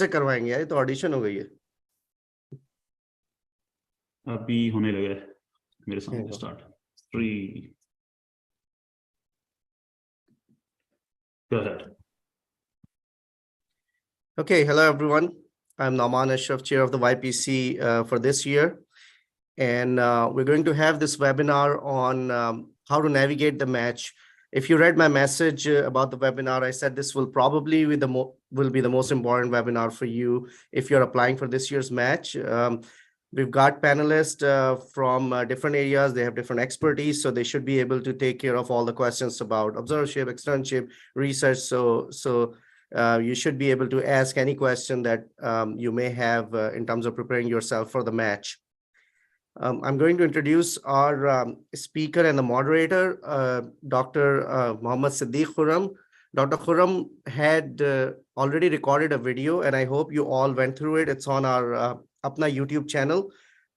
से करवाएंगे यार, ये तो ऑडिशन हो गई है। अभी होने लगा है मेरे सामने start 3 go ahead. Okay, hello everyone. I'm Nauman Ashraf, chair of the YPC for this year. And we're going to have this webinar on how to navigate the match. If you read my message about the webinar, I said this will probably be the most important webinar for you if you're applying for this year's match. We've got panelists from different areas. They have different expertise, so they should be able to take care of all the questions about observership, externship, research. So you should be able to ask any question that you may have in terms of preparing yourself for the match. I'm going to introduce our speaker and the moderator, Dr. Mohammad Siddiq Khurram. Dr. Khurram had already recorded a video, and I hope you all went through it. It's on our Apna YouTube channel.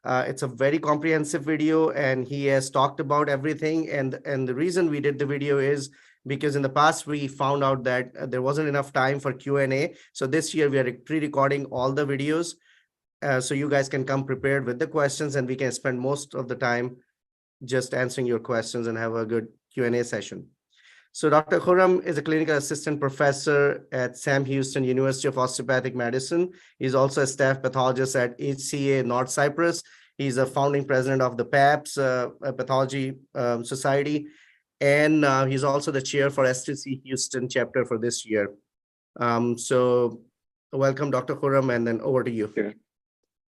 It's a very comprehensive video, and he has talked about everything. And the reason we did the video is because in the past we found out that there wasn't enough time for Q&A. So this year we are pre-recording all the videos. So you guys can come prepared with the questions, and we can spend most of the time just answering your questions and have a good Q&A session. So Dr. Khurram is a clinical assistant professor at Sam Houston University of Osteopathic Medicine. He's also a staff pathologist at HCA North Cyprus. He's a founding president of the PAPS Pathology Society. And he's also the chair for STC Houston chapter for this year. So welcome, Dr. Khurram, and then over to you. Sure.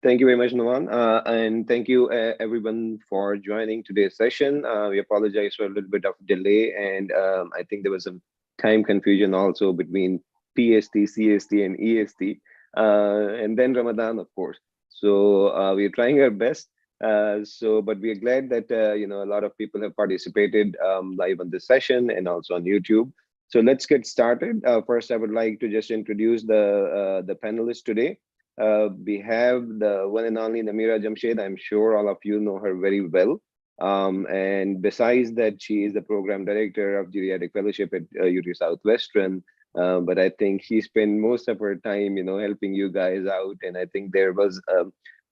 Thank you very much, Naman. And thank you everyone for joining today's session. We apologize for a little bit of delay, and I think there was some time confusion also between PST, CST, and EST, and then Ramadan, of course. So we're trying our best. But we are glad that a lot of people have participated live on this session and also on YouTube. So let's get started. First, I would like to just introduce the panelists today. We have the one and only Namira Jamshed. I'm sure all of you know her very well. And besides that, she is the program director of geriatric fellowship at UT Southwestern. But I think she spent most of her time, helping you guys out. And I think there was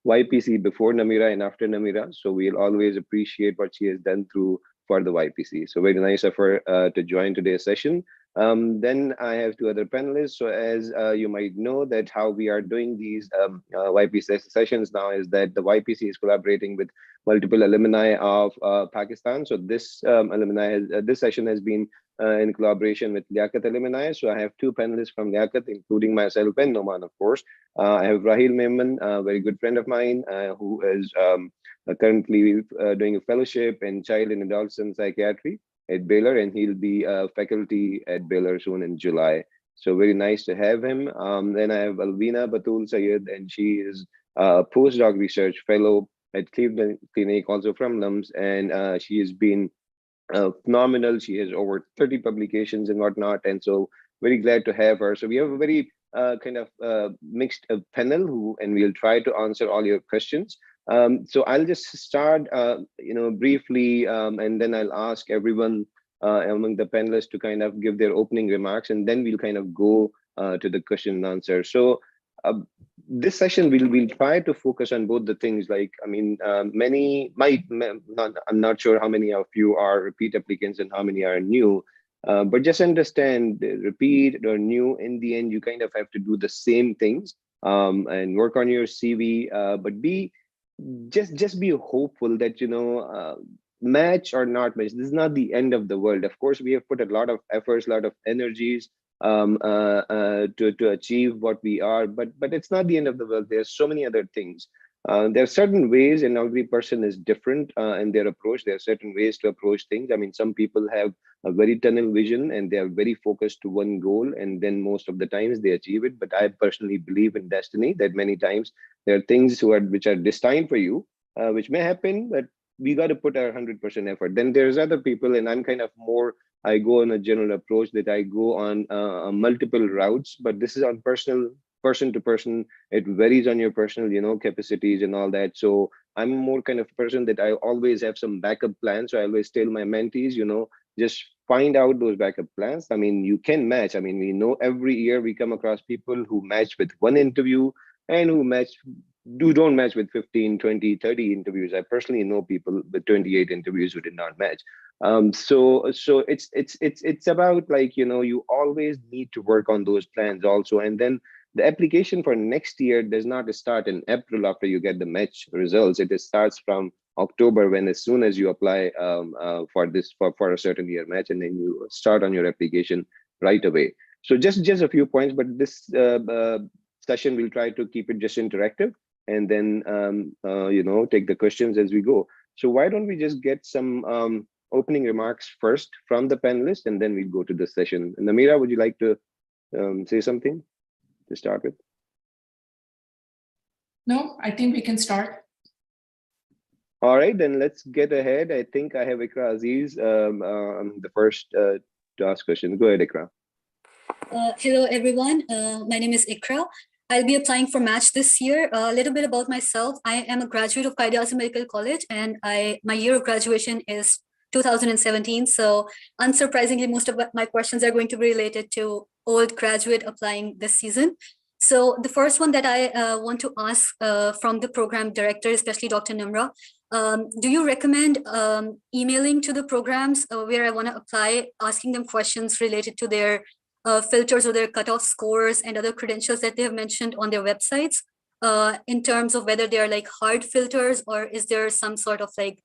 YPC before Namira and after Namira. So we'll always appreciate what she has done for the YPC. So very nice of her to join today's session. Then I have two other panelists. So as you might know that how we are doing these YPC sessions now is that the YPC is collaborating with multiple alumni of Pakistan. So this this session has been in collaboration with Liaquat alumni. So I have two panelists from Liaquat, including myself and Noman, of course. I have Rahil Memon, a very good friend of mine, who is currently doing a fellowship in child and adolescent psychiatry at Baylor, and he'll be faculty at Baylor soon in July. So very nice to have him. Then I have Alvina Batul Syed, and she is a postdoc research fellow at Cleveland Clinic, also from LUMS, and she has been phenomenal. She has over 30 publications and whatnot, and so very glad to have her. So we have a very kind of mixed panel and we'll try to answer all your questions. So I'll just start, briefly, and then I'll ask everyone among the panelists to kind of give their opening remarks, and then we'll kind of go to the question and answer. So this session we'll try to focus on both the things. Like, I mean, many might not. I'm not sure how many of you are repeat applicants and how many are new. But just understand, repeat or new, in the end, you kind of have to do the same things and work on your CV, but just be hopeful that, match or not match, this is not the end of the world. Of course, we have put a lot of efforts, a lot of energies to achieve what we are, but it's not the end of the world. There's so many other things. There are certain ways, and every person is different in their approach. There are certain ways to approach things. I mean, some people have a very tunnel vision and they are very focused to one goal, and then most of the times they achieve it. But I personally believe in destiny, that many times there are things which are destined for you, which may happen, but we got to put our 100% effort. Then there's other people, and I'm kind of more, I go on a general approach that I go on multiple routes, but this is on person to person. It varies on your personal, capacities and all that. So I'm more kind of person that I always have some backup plans. So I always tell my mentees, just find out those backup plans. I mean, you can match. I mean, we know every year we come across people who match with one interview and who don't match with 15, 20, 30 interviews. I personally know people with 28 interviews who did not match. So it's about, like, you always need to work on those plans also. And then the application for next year does not start in April after you get the match results. It starts from October, when as soon as you apply for a certain year match, and then you start on your application right away. So just a few points, but this session we'll try to keep it just interactive, and then take the questions as we go. So why don't we just get some opening remarks first from the panelists, and then we go to the session. And Namira, would you like to say something to start with? No, I think we can start. All right, then let's get ahead. I think I have Ikra Aziz, the first to ask questions. Go ahead, Ikra. Hello, everyone. My name is Ikra. I'll be applying for match this year. A little bit about myself. I am a graduate of Syed Ejaz Medical College, and my year of graduation is 2017. So unsurprisingly, most of my questions are going to be related to old graduate applying this season. So the first one that I want to ask from the program director, especially Dr. Nimra, do you recommend emailing to the programs where I want to apply, asking them questions related to their filters or their cutoff scores and other credentials that they have mentioned on their websites, in terms of whether they're like hard filters, or is there some sort of like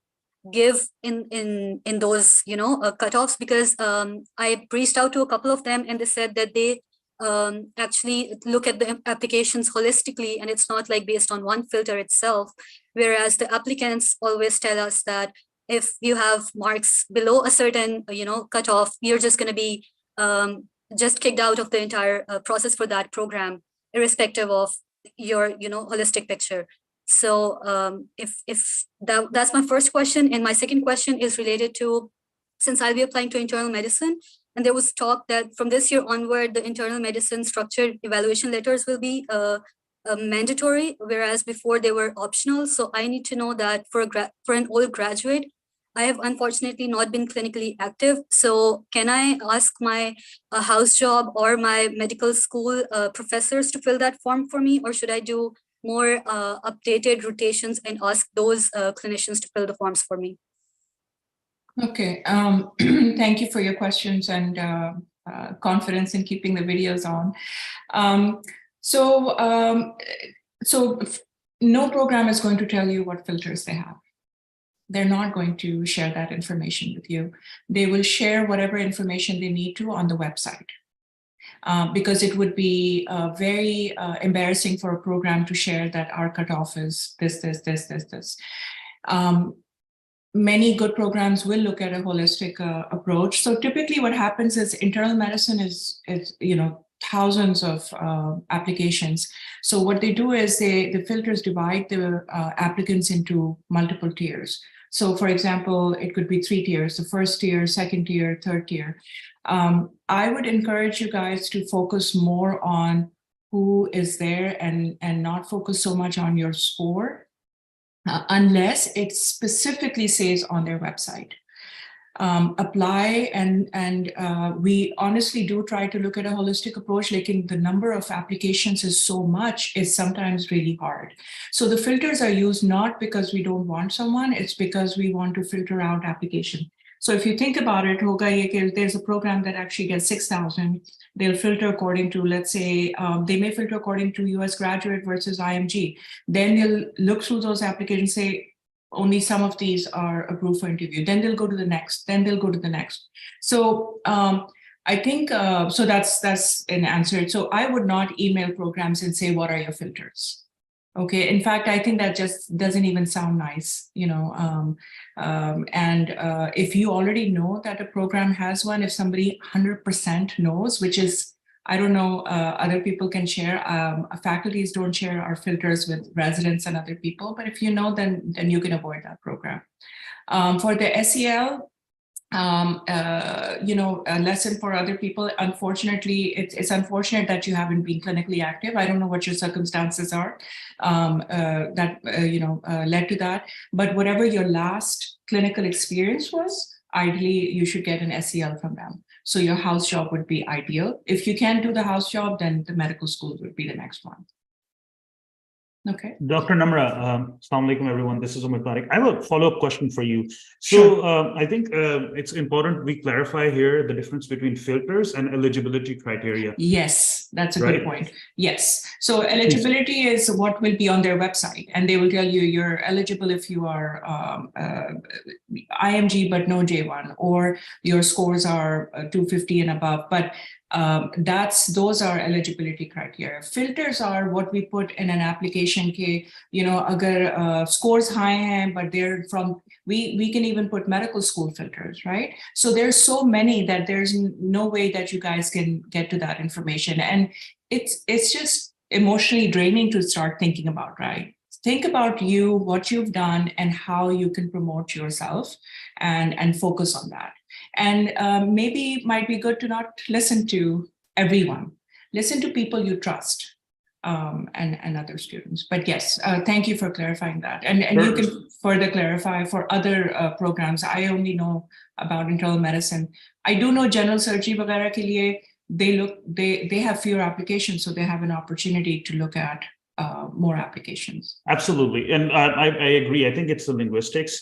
give in those cutoffs? Because I reached out to a couple of them and they said that they actually look at the applications holistically, and it's not like based on one filter itself, whereas the applicants always tell us that if you have marks below a certain cutoff, you're just going to be just kicked out of the entire process for that program, irrespective of your holistic picture. So if that's my first question. And my second question is related to, since I'll be applying to internal medicine, and there was talk that from this year onward, the internal medicine structured evaluation letters will be mandatory, whereas before they were optional. So I need to know that for an old graduate, I have unfortunately not been clinically active. So can I ask my house job or my medical school professors to fill that form for me, or should I do more updated rotations and ask those clinicians to fill the forms for me? Okay, thank you for your questions and confidence in keeping the videos on. So no program is going to tell you what filters they have. They're not going to share that information with you. They will share whatever information they need to on the website. Because it would be very embarrassing for a program to share that our cutoff is this. Many good programs will look at a holistic approach. So typically what happens is internal medicine is thousands of applications. So what they do is the filters divide the applicants into multiple tiers. So for example, it could be 3 tiers, the first tier, second tier, third tier. I would encourage you guys to focus more on who is there and not focus so much on your score, unless it specifically says on their website. Apply and we honestly do try to look at a holistic approach. Like the number of applications is so much, it's sometimes really hard. So the filters are used not because we don't want someone, it's because we want to filter out application. So if you think about it, there's a program that actually gets 6,000. They'll filter according to, let's say, they may filter according to US graduate versus IMG. Then they'll look through those applications, say, only some of these are approved for interview. Then they'll go to the next, then they'll go to the next. So I think, so that's an answer. So I would not email programs and say, what are your filters? Okay, in fact, I think that just doesn't even sound nice, if you already know that a program has one, if somebody 100% knows, which is, I don't know, other people can share, faculties don't share our filters with residents and other people, but if you know, then you can avoid that program. For the SEL, a lesson for other people. Unfortunately, it's unfortunate that you haven't been clinically active. I don't know what your circumstances are that led to that. But whatever your last clinical experience was, ideally you should get an SEL from them. So your house job would be ideal. If you can't do the house job, then the medical school would be the next one. Okay. Dr. Namra, Assalamu alaikum, everyone. This is Umar Tariq. I have a follow-up question for you. So I think it's important we clarify here the difference between filters and eligibility criteria. Yes, that's a Right. good point. Yes. So eligibility is what will be on their website, and they will tell you you're eligible if you are IMG but no J1, or your scores are 250 and above. But those are eligibility criteria. Filters are what we put in an application ke, agar scores high hain, but they're from, we can even put medical school filters, right? So there's so many that there's no way that you guys can get to that information. And it's just emotionally draining to start thinking about, right? Think about you, what you've done, and how you can promote yourself and focus on that. And maybe it might be good to not listen to everyone. Listen to people you trust and other students. But yes, thank you for clarifying that. And you can further clarify for other programs. I only know about internal medicine. I do know general surgery वगैरह के लिए they have fewer applications, so they have an opportunity to look at more applications. Absolutely. And I agree. I think it's the linguistics.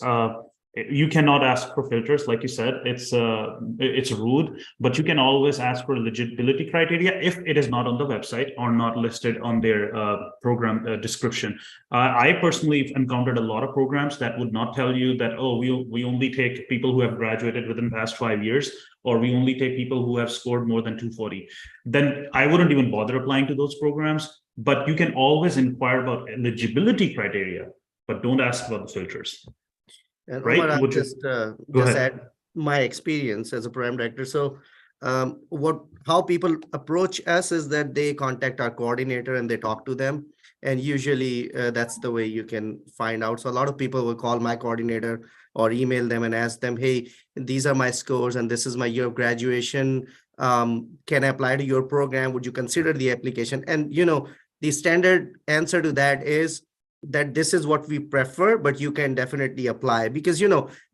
You cannot ask for filters, like you said, it's rude, but you can always ask for eligibility criteria if it is not on the website or not listed on their program description. I personally encountered a lot of programs that would not tell you that, oh, we only take people who have graduated within the past 5 years, or we only take people who have scored more than 240. Then I wouldn't even bother applying to those programs, but you can always inquire about eligibility criteria, but don't ask about the filters. And Right? Omar, I'll Would you- just Go ahead. add my experience as a program director. So how people approach us is that they contact our coordinator and they talk to them. And usually that's the way you can find out. So a lot of people will call my coordinator or email them and ask them, hey, these are my scores and this is my year of graduation. Can I apply to your program? Would you consider the application? And, the standard answer to that is that this is what we prefer, but you can definitely apply because,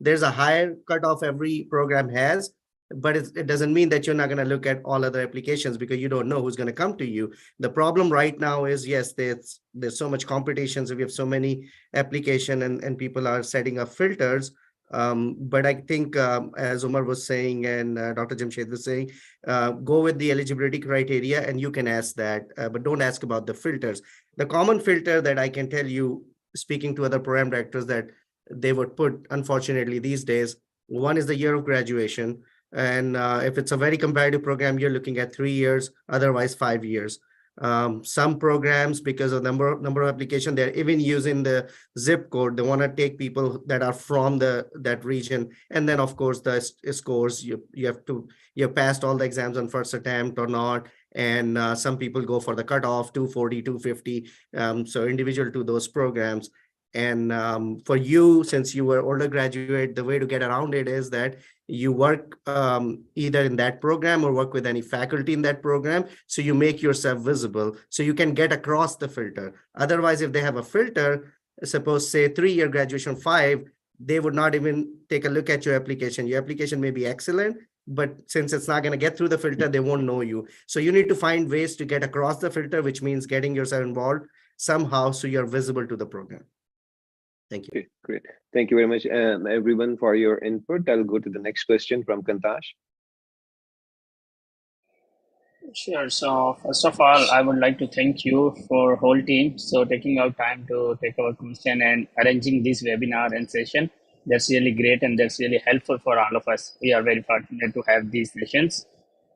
there's a higher cutoff every program has, but it doesn't mean that you're not going to look at all other applications because you don't know who's going to come to you. The problem right now is, yes, there's so much competition. So we have so many application and people are setting up filters. But I think as Umar was saying and Dr. Jamshed was saying, go with the eligibility criteria and you can ask that, but don't ask about the filters. The common filter that I can tell you, speaking to other program directors, that they would put, unfortunately, these days, one is the year of graduation. And if it's a very competitive program, you're looking at 3 years, otherwise 5 years. Some programs, because of number of applications, they're even using the zip code. They want to take people that are from that region. And then, of course, the scores, you have passed all the exams on first attempt or not. And some people go for the cutoff, 240, 250. So individual to those programs. And for you, since you were older graduate, the way to get around it is that you work either in that program or work with any faculty in that program. So you make yourself visible so you can get across the filter. Otherwise, if they have a filter, suppose say 3-year graduation 5, they would not even take a look at your application. Your application may be excellent, but since it's not going to get through the filter, they won't know you. So you need to find ways to get across the filter, which means getting yourself involved somehow so you're visible to the program. Thank you. Okay, great. Thank you very much, everyone, for your input. I'll go to the next question from Kantash. Sure. So first of all, I would like to thank you for whole team. So taking out time to take our question and arranging this webinar and session. That's really great and that's really helpful for all of us. We are very fortunate to have these sessions.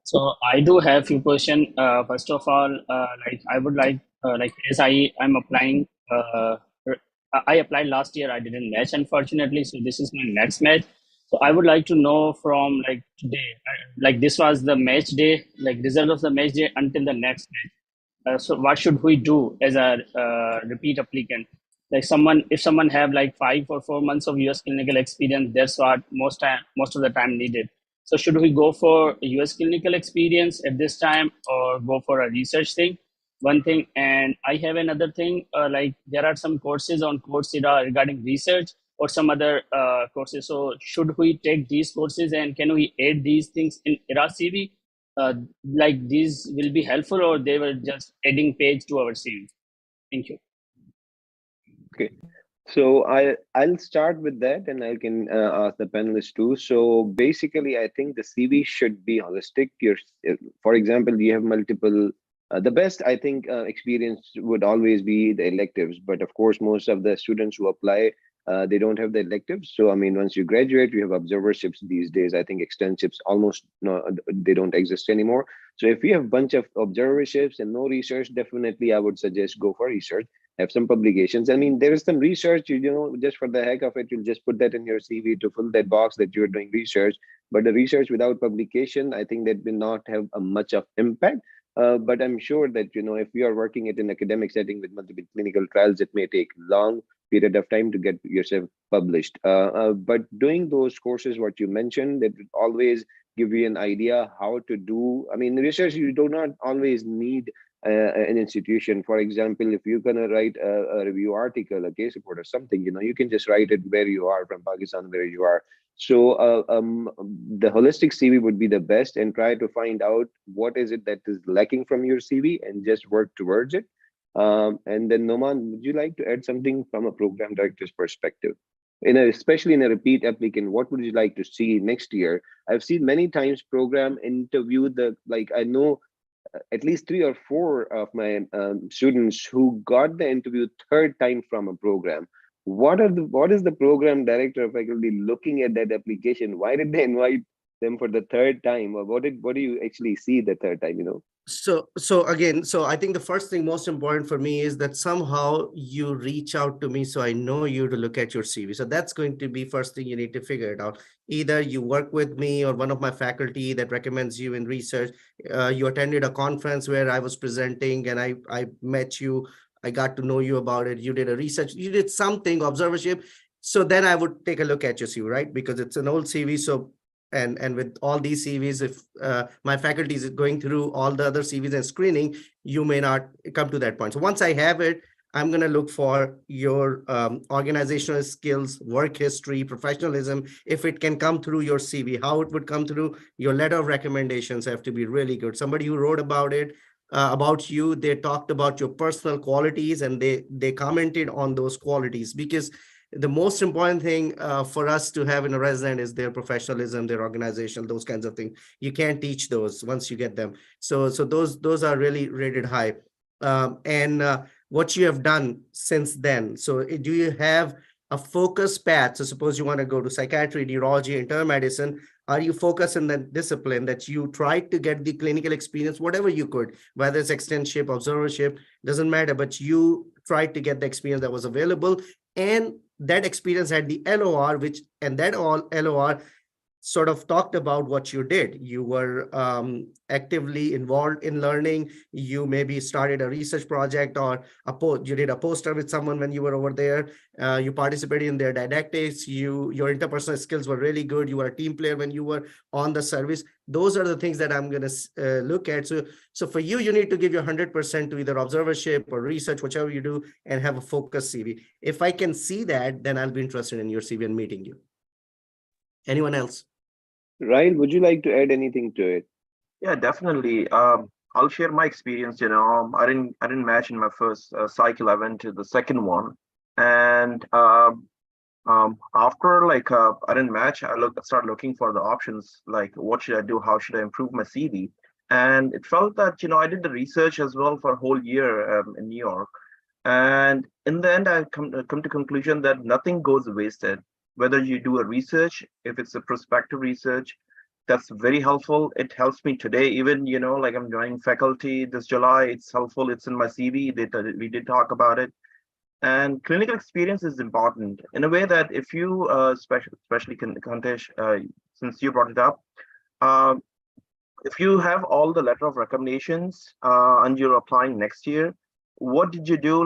So I do have few questions. First of all, I would like as I'm applying. I applied last year. I didn't match, unfortunately. So this is my next match. So I would like to know from today, this was the match day, result of the match day until the next match. So what should we do as a repeat applicant? If someone have 5 or 4 months of US clinical experience, that's what most of the time needed. So should we go for US clinical experience at this time or go for a research thing? One thing, and I have another thing, there are some courses on Coursera regarding research. or some other courses. So should we take these courses and can we add these things in ERA CV? Like these will be helpful, or they were just adding page to our CV? Thank you. Okay. So I'll start with that, and I can ask the panelists too. So basically, I think the CV should be holistic. For example, you have multiple. The best, I think, experience would always be the electives. But of course, most of the students who apply, they don't have the electives. So I mean, once you graduate, you have observerships these days. I think externships almost no, they don't exist anymore. So if you have a bunch of observerships and no research, definitely I would suggest go for research. Have some publications. I mean, there is some research, you know, just for the heck of it, you'll just put that in your CV to fill that box that you're doing research. But the research without publication, I think that will not have a much of impact. But I'm sure that, you know, if you are working at an academic setting with multiple clinical trials, it may take long period of time to get yourself published. But doing those courses, what you mentioned, that will always give you an idea how to do. I mean, research, you do not always need an institution. For example, if you're gonna write a review article, a case report or something, you know, you can just write it where you are from Pakistan, where you are. So the holistic CV would be the best, and try to find out what is it that is lacking from your CV and just work towards it. And then Noman, would you like to add something from a program director's perspective? Especially in a repeat applicant, what would you like to see next year? I've seen many times program interview I know at least 3 or 4 of my students who got the interview third time from a program. What is the program director or faculty looking at that application? Why did they invite them for the third time? Or what do you actually see the third time, you know? So I think the first thing most important for me is that somehow you reach out to me so I know you to look at your CV. So that's going to be first thing you need to figure it out. Either you work with me or one of my faculty that recommends you in research. You attended a conference where I was presenting and I met you. I got to know you about it. You did a research, you did something, observership. So then I would take a look at your CV, right? Because it's an old CV. So and with all these CVs, if my faculty is going through all the other CVs and screening, you may not come to that point. So once I have it, I'm going to look for your organizational skills, work history, professionalism. If it can come through your CV, how it would come through your letter of recommendations have to be really good. Somebody who wrote about it, about you, they talked about your personal qualities and they commented on those qualities, because the most important thing for us to have in a resident is their professionalism, their organization, those kinds of things. You can't teach those once you get them. So those are really rated high. And what you have done since then. So do you have a focus path? So suppose you want to go to psychiatry, neurology, internal medicine. Are you focused in that discipline that you tried to get the clinical experience, whatever you could, whether it's externship, observership, doesn't matter, but you tried to get the experience that was available, and that experience had the LOR, and that LOR sort of talked about what you did. You were actively involved in learning. You maybe started a research project, or you did a poster with someone when you were over there. You participated in their didactics. Your interpersonal skills were really good. You were a team player when you were on the service. Those are the things that I'm going to look at. So for you, you need to give your 100% to either observership or research, whichever you do, and have a focused CV. If I can see that, then I'll be interested in your CV and meeting you. Anyone else? Ryan, would you like to add anything to it? Yeah, definitely. I'll share my experience. You know, I didn't match in my first cycle. I went to the second one, and after I didn't match, I started looking for the options. Like, what should I do? How should I improve my CV? And it felt that, you know, I did the research as well for a whole year in New York, and in the end, I come to conclusion that nothing goes wasted. Whether you do a research, if it's a prospective research, that's very helpful. It helps me today, even, you know, like I'm joining faculty this July. It's helpful. It's in my CV. We did talk about it. And clinical experience is important in a way that if you, especially Kantesh, since you brought it up, if you have all the letter of recommendations and you're applying next year, what did you do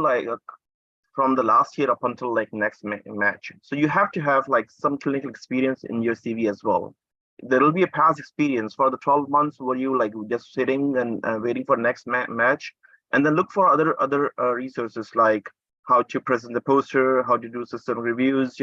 from the last year up until next match? So you have to have some clinical experience in your CV as well. There will be a past experience for the 12 months where you just sitting and waiting for next match, and then look for other resources like how to present the poster, how to do system reviews,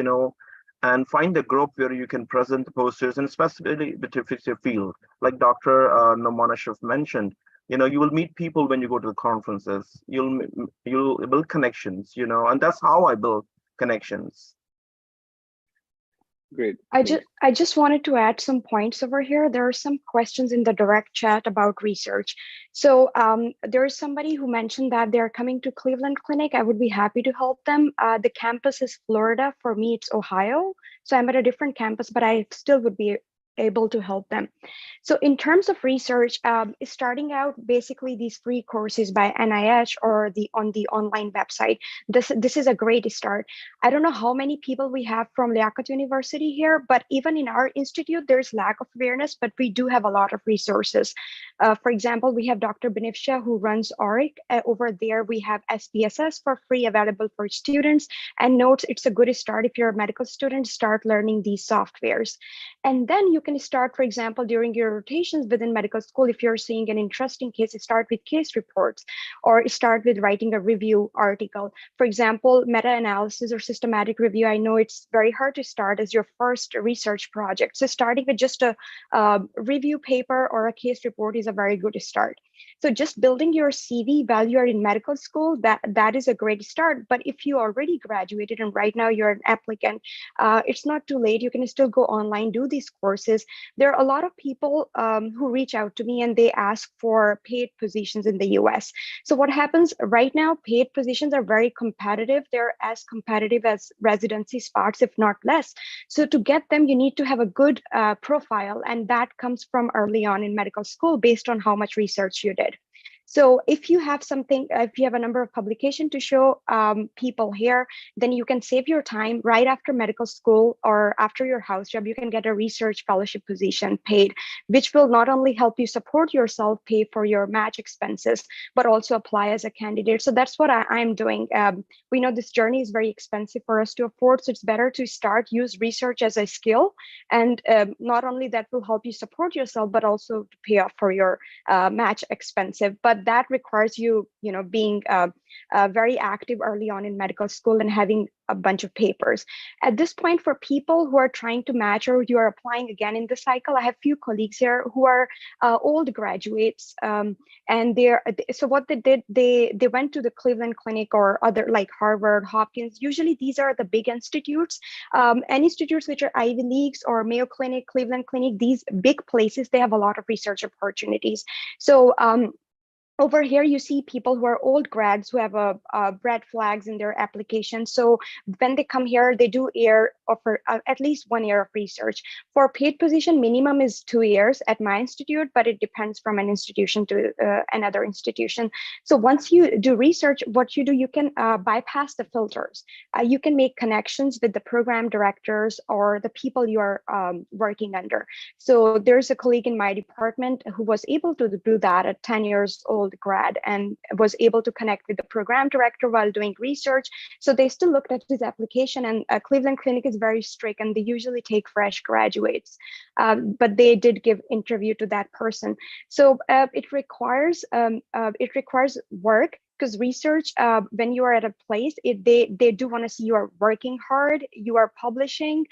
and find a group where you can present the posters, and specifically to fix your field. Like Dr. Noman Ashraf mentioned, you will meet people when you go to the conferences. You'll build connections, and that's how I build connections. Great. I just wanted to add some points over here. There are some questions in the direct chat about research. So there is somebody who mentioned that they're coming to Cleveland Clinic. I would be happy to help them. The campus is Florida. For me, it's Ohio. So I'm at a different campus, but I still would be able to help them. So in terms of research, starting out basically these free courses by NIH or on the online website, this is a great start. I don't know how many people we have from Liaquat University here, but even in our institute, there's lack of awareness, but we do have a lot of resources. For example, we have Dr. Benifsha who runs ORIC. Over there, we have SPSS for free available for students, and notes it's a good start if you're a medical student, start learning these softwares. And then you can start, for example, during your rotations within medical school, if you're seeing an interesting case, start with case reports or start with writing a review article. For example, meta-analysis or systematic review, I know it's very hard to start as your first research project. So starting with just a review paper or a case report is a very good start. So just building your CV while you're in medical school, that is a great start. But if you already graduated and right now you're an applicant, it's not too late. You can still go online, do these courses. There are a lot of people who reach out to me and they ask for paid positions in the US. So what happens right now, paid positions are very competitive. They're as competitive as residency spots, if not less. So to get them, you need to have a good profile, and that comes from early on in medical school based on how much research you did. So if you have something, if you have a number of publications to show people here, then you can save your time right after medical school or after your house job. You can get a research fellowship position paid, which will not only help you support yourself, pay for your match expenses, but also apply as a candidate. So that's what I'm doing. We know this journey is very expensive for us to afford. So it's better to use research as a skill. And not only that will help you support yourself, but also to pay off for your match expensive. But that requires you, being very active early on in medical school and having a bunch of papers. At this point, for people who are trying to match or you are applying again in the cycle, I have few colleagues here who are old graduates, and so what they did, they went to the Cleveland Clinic or other like Harvard, Hopkins. Usually these are the big institutes, and institutes which are Ivy Leagues or Mayo Clinic, Cleveland Clinic. These big places, they have a lot of research opportunities. So over here, you see people who are old grads who have red flags in their application. So when they come here, they do offer at least 1 year of research. For paid position, minimum is 2 years at my institute, but it depends from an institution to another institution. So once you do research, what you do, you can bypass the filters. You can make connections with the program directors or the people you are working under. So there's a colleague in my department who was able to do that at 10 years old grad and was able to connect with the program director while doing research. So they still looked at his application, and Cleveland Clinic is very strict and they usually take fresh graduates, but they did give interview to that person. So it requires work, because research, when you are at a place, they do want to see you are working hard, you are publishing,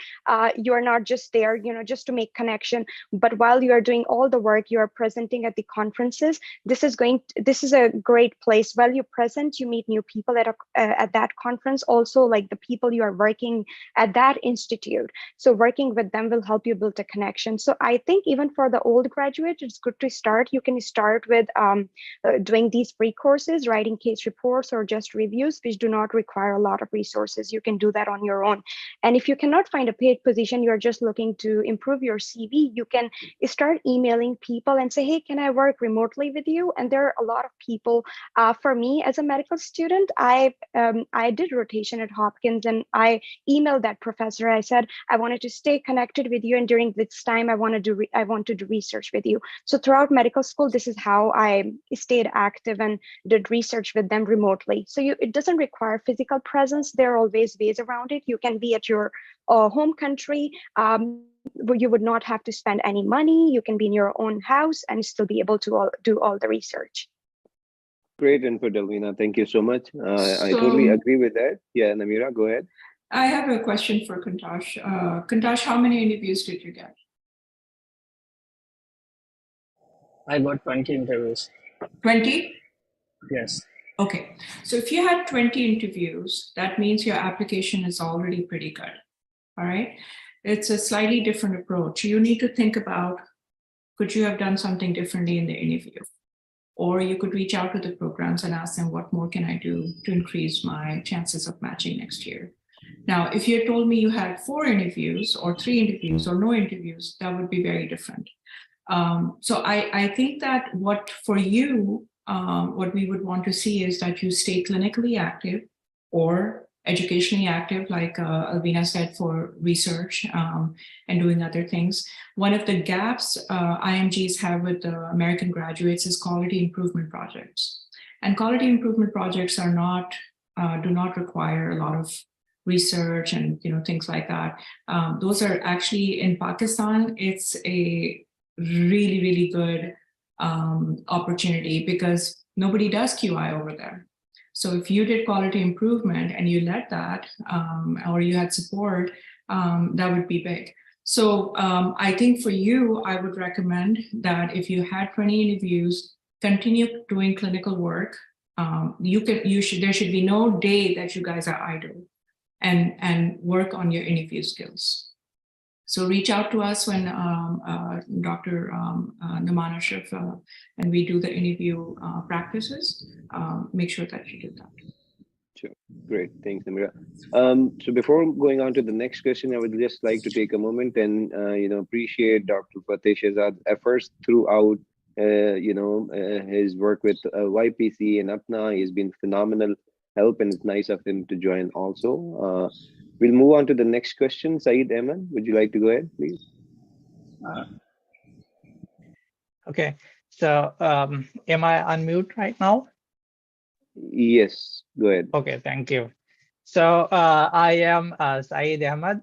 you are not just there, just to make connection. But while you are doing all the work, you are presenting at the conferences. This is a great place. While you present, you meet new people at that conference. Also, like the people you are working at that institute. So working with them will help you build a connection. So I think even for the old graduate, it's good to start. You can start with doing these free courses, writing case reports or just reviews, which do not require a lot of resources. You can do that on your own. And if you cannot find a paid position, you're just looking to improve your CV, you can start emailing people and say, hey, can I work remotely with you? And there are a lot of people. For me as a medical student, I did rotation at Hopkins, and I emailed that professor. I said, I wanted to stay connected with you, and during this time, I want to do research with you. So throughout medical school, this is how I stayed active and did research with them remotely. So it doesn't require physical presence. There are always ways around it. You can be at your home country, where you would not have to spend any money. You can be in your own house and still be able to do all the research. Great input, Alvina. Thank you so much. I So- totally agree with that. Yeah, Namira, go ahead. I have a question for Kantash. Kantash, how many interviews did you get? I got 20 interviews. 20? Yes. Okay. So if you had 20 interviews, that means your application is already pretty good. All right. It's a slightly different approach. You need to think about, could you have done something differently in the interview? Or you could reach out to the programs and ask them, what more can I do to increase my chances of matching next year? Now, if you had told me you had 4 interviews or 3 interviews or no interviews, that would be very different. So I think that what for you, what we would want to see is that you stay clinically active or educationally active, like Alvina said, for research and doing other things. One of the gaps IMGs have with the American graduates is quality improvement projects. And quality improvement projects are not, do not require a lot of research and things like that. Those are actually in Pakistan, it's a really, really good opportunity because nobody does QI over there. So if you did quality improvement and you led that, or you had support, that would be big. So I think for you, I would recommend that if you had 20 interviews, continue doing clinical work. There should be no day that you guys are idle, and work on your interview skills. So reach out to us when Dr. Naman Ashraf and we do the interview practices. Make sure that you do that. Sure. Great. Thanks, Namira. So before going on to the next question, I would just like to take a moment and appreciate Dr. Syed Ejaz's efforts throughout his work with YPC and APNA. He's been phenomenal help, and it's nice of him to join also. We'll move on to the next question. Syed Ejaz, would you like to go ahead, please? Okay, so am I unmute right now? Yes, go ahead. Okay, thank you. So I am Syed Ejaz,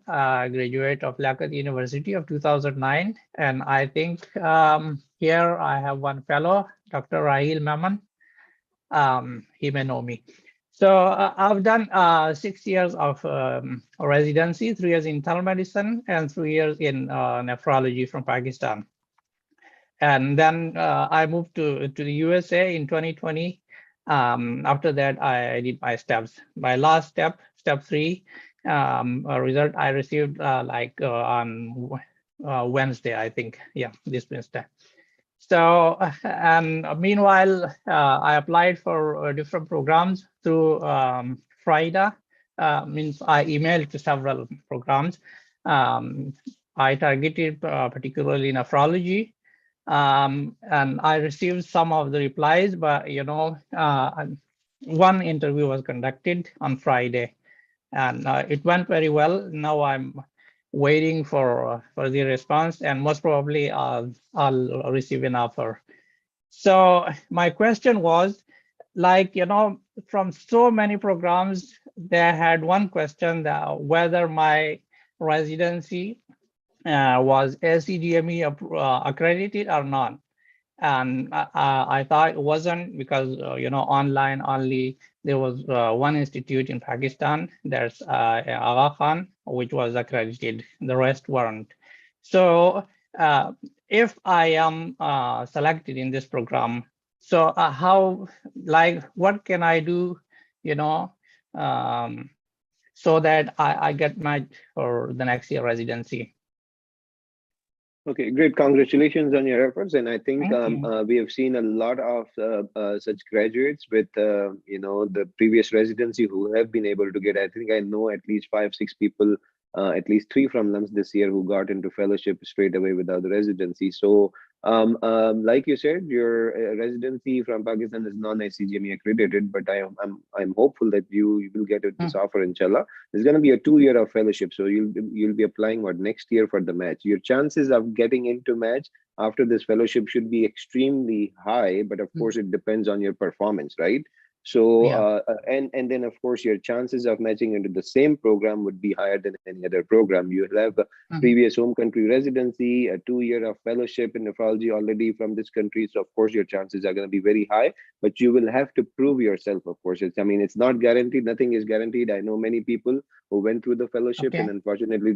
graduate of Liaquat University of 2009. And I think here I have one fellow, Dr. Rahil Maman. He may know me. So I've done 6 years of residency, 3 years in internal medicine and 3 years in nephrology from Pakistan. And then I moved to the USA in 2020. After that, I did my steps. My last step, step 3, result I received on Wednesday, I think. Yeah, this Wednesday. So, and meanwhile, I applied for different programs through FRIDA. Means I emailed to several programs. I targeted particularly nephrology. And I received some of the replies, but one interview was conducted on Friday, and it went very well. Now I'm waiting for the response, and most probably I'll receive an offer. So my question was, from so many programs, they had one question, that whether my residency was ACGME accredited or not. And I thought it wasn't, because online only there was one institute in Pakistan, there's Aga Khan, which was accredited, the rest weren't. So if I am selected in this program, so what can I do, so that I get my for the next year residency? Okay, great. Congratulations on your efforts. And I think we have seen a lot of such graduates with, the previous residency who have been able to get, I think I know at least 5-6 people, at least 3 from LUMS this year who got into fellowship straight away without the residency. So like you said, your residency from Pakistan is non-ICGME accredited, but I'm hopeful that you will get this offer, inshallah. There's going to be a 2-year of fellowship, so you'll be applying next year for the match. Your chances of getting into match after this fellowship should be extremely high, but of course it depends on your performance, right? So, Yeah. and then of course your chances of matching into the same program would be higher than any other program. You have a previous home country residency, a 2-year of fellowship in nephrology already from this country. So of course your chances are going to be very high, but you will have to prove yourself. Of course, it's not guaranteed. Nothing is guaranteed. I know many people who went through the fellowship and unfortunately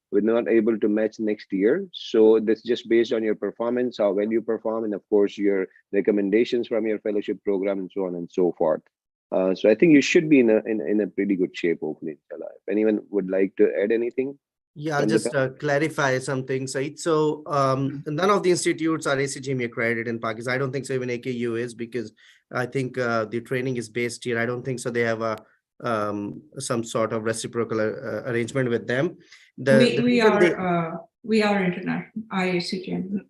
were not able to match next year. So that's just based on your performance, how well you perform, and of course your recommendations from your fellowship program and so on and so forth. So I think you should be in a pretty good shape, hopefully, inshallah. If anyone would like to add anything. Yeah, I'll just clarify something, Syed. So none of the institutes are ACGME accredited in Pakistan. I don't think so even AKU is, because I think the training is based here. I don't think so they have a some sort of reciprocal arrangement with them. We are international IACGME.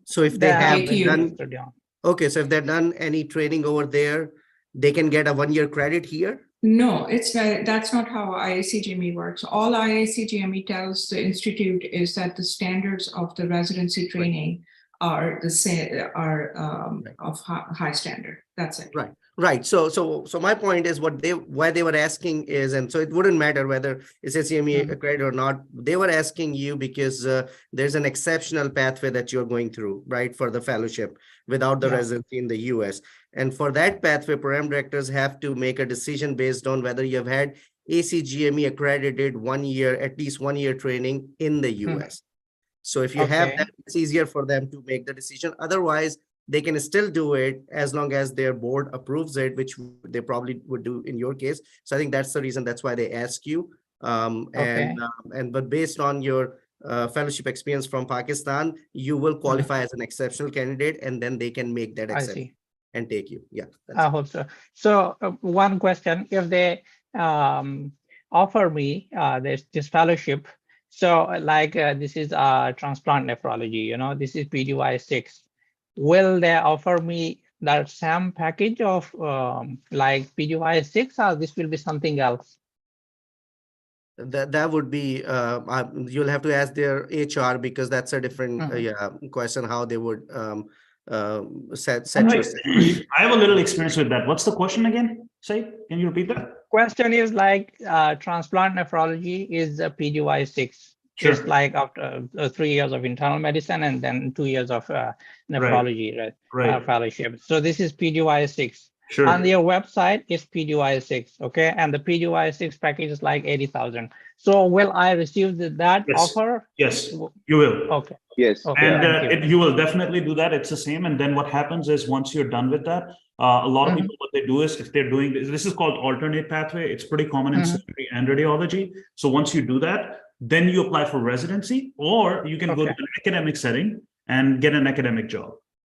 So if they have AKU. done, okay, so if they've done any training over there, they can get a 1-year credit here? No, that's not how IACGME works. All IACGME tells the institute is that the standards of the residency training are the same, of high standard. That's it. Right. So my point is why they were asking is, and so it wouldn't matter whether it's ACGME accredited or not. They were asking you because there's an exceptional pathway that you're going through, right, for the fellowship without the residency in the US. And for that pathway, program directors have to make a decision based on whether you have had ACGME accredited 1 year, at least 1 year training in the US. So if you have that, it's easier for them to make the decision. Otherwise, they can still do it as long as their board approves it, which they probably would do in your case. So I think that's the reason. That's why they ask you. But based on your fellowship experience from Pakistan, you will qualify as an exceptional candidate, and then they can make that exception and take you. Yeah, I hope so. So one question: if they offer me this fellowship, so like this is transplant nephrology, this is PGY 6. Will they offer me that same package of like PGY 6, or this will be something else? That would be you'll have to ask their HR, because that's a different question, how they would set your I have a little experience with that. What's the question again? Syed, can you repeat that? Question is like transplant nephrology is a PGY 6. Sure. Just like after 3 years of internal medicine and then 2 years of nephrology fellowship. So this is PGY 6. Sure. On their website is PGY 6, okay? And the PGY 6 package is like 80,000. So will I receive that offer? Yes, you will. Okay. Yes. Okay, and you will definitely do that. It's the same. And then what happens is, once you're done with that, a lot of people, what they do is, if they're doing this is called alternate pathway. It's pretty common in surgery and radiology. So once you do that, then you apply for residency, or you can go to an academic setting and get an academic job,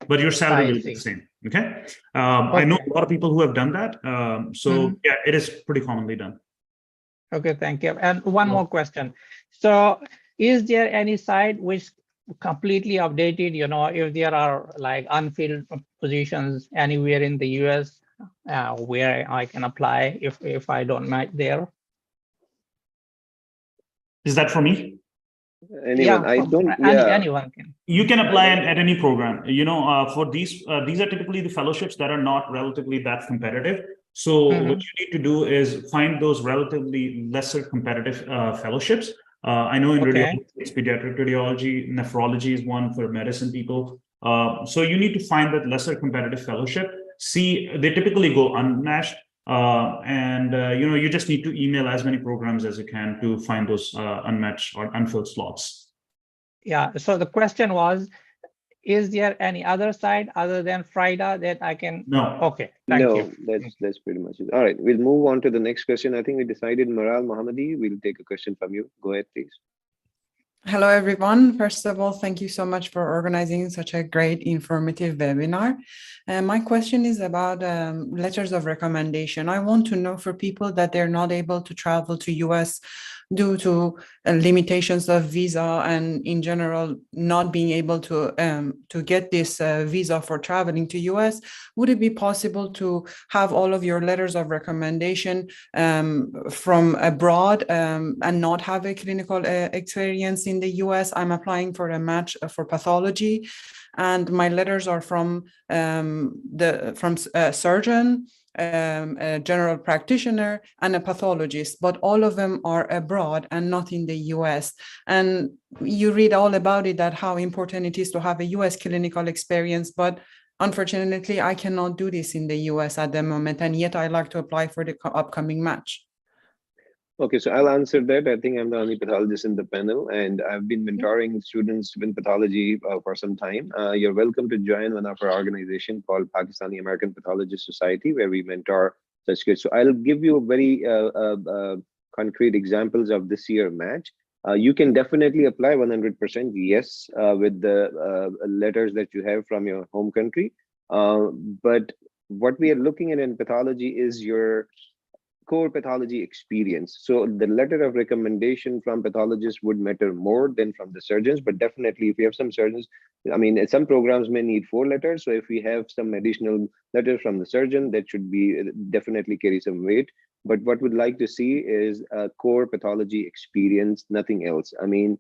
but your salary will be the same. Okay. I know a lot of people who have done that. Yeah, it is pretty commonly done. Okay, thank you. And one more question. So is there any site which completely updated, if there are like unfilled positions anywhere in the US where I can apply if I don't match there? Is that for me? Anyone? Anyone can. You can apply at any program. For these are typically the fellowships that are not relatively that competitive. So what you need to do is find those relatively lesser competitive fellowships. I know in radiology, it's pediatric radiology, nephrology is one for medicine people. So you need to find that lesser competitive fellowship. See, they typically go unmatched. You just need to email as many programs as you can to find those unmatched or unfilled slots. Yeah. So the question was, is there any other site other than FRIDA that I can? No. Okay. Thank you. That's pretty much it. All right. We'll move on to the next question. I think we decided Maral Mohammadi. We'll take a question from you. Go ahead, please. Hello, everyone. First of all, thank you so much for organizing such a great informative webinar. My question is about letters of recommendation. I want to know, for people that they're not able to travel to US due to limitations of visa and in general not being able to get this visa for traveling to US, would it be possible to have all of your letters of recommendation from abroad and not have a clinical experience in the US? I'm applying for a match for pathology, and my letters are from a surgeon a general practitioner, and a pathologist, but all of them are abroad and not in the US. And you read all about it, that how important it is to have a US clinical experience, but unfortunately, I cannot do this in the US at the moment, and yet I like to apply for the upcoming match. Okay, so I'll answer that. I think I'm the only pathologist in the panel, and I've been mentoring students in pathology for some time. You're welcome to join one of our organization called Pakistani American Pathologist Society, where we mentor such kids. So I'll give you a very concrete examples of this year match. You can definitely apply 100% yes with the letters that you have from your home country. But what we are looking at in pathology is your core pathology experience. So the letter of recommendation from pathologists would matter more than from the surgeons, but definitely if you have some surgeons, I mean, some programs may need 4 letters. So if we have some additional letters from the surgeon, that should be definitely carry some weight. But what we'd like to see is a core pathology experience, nothing else. I mean,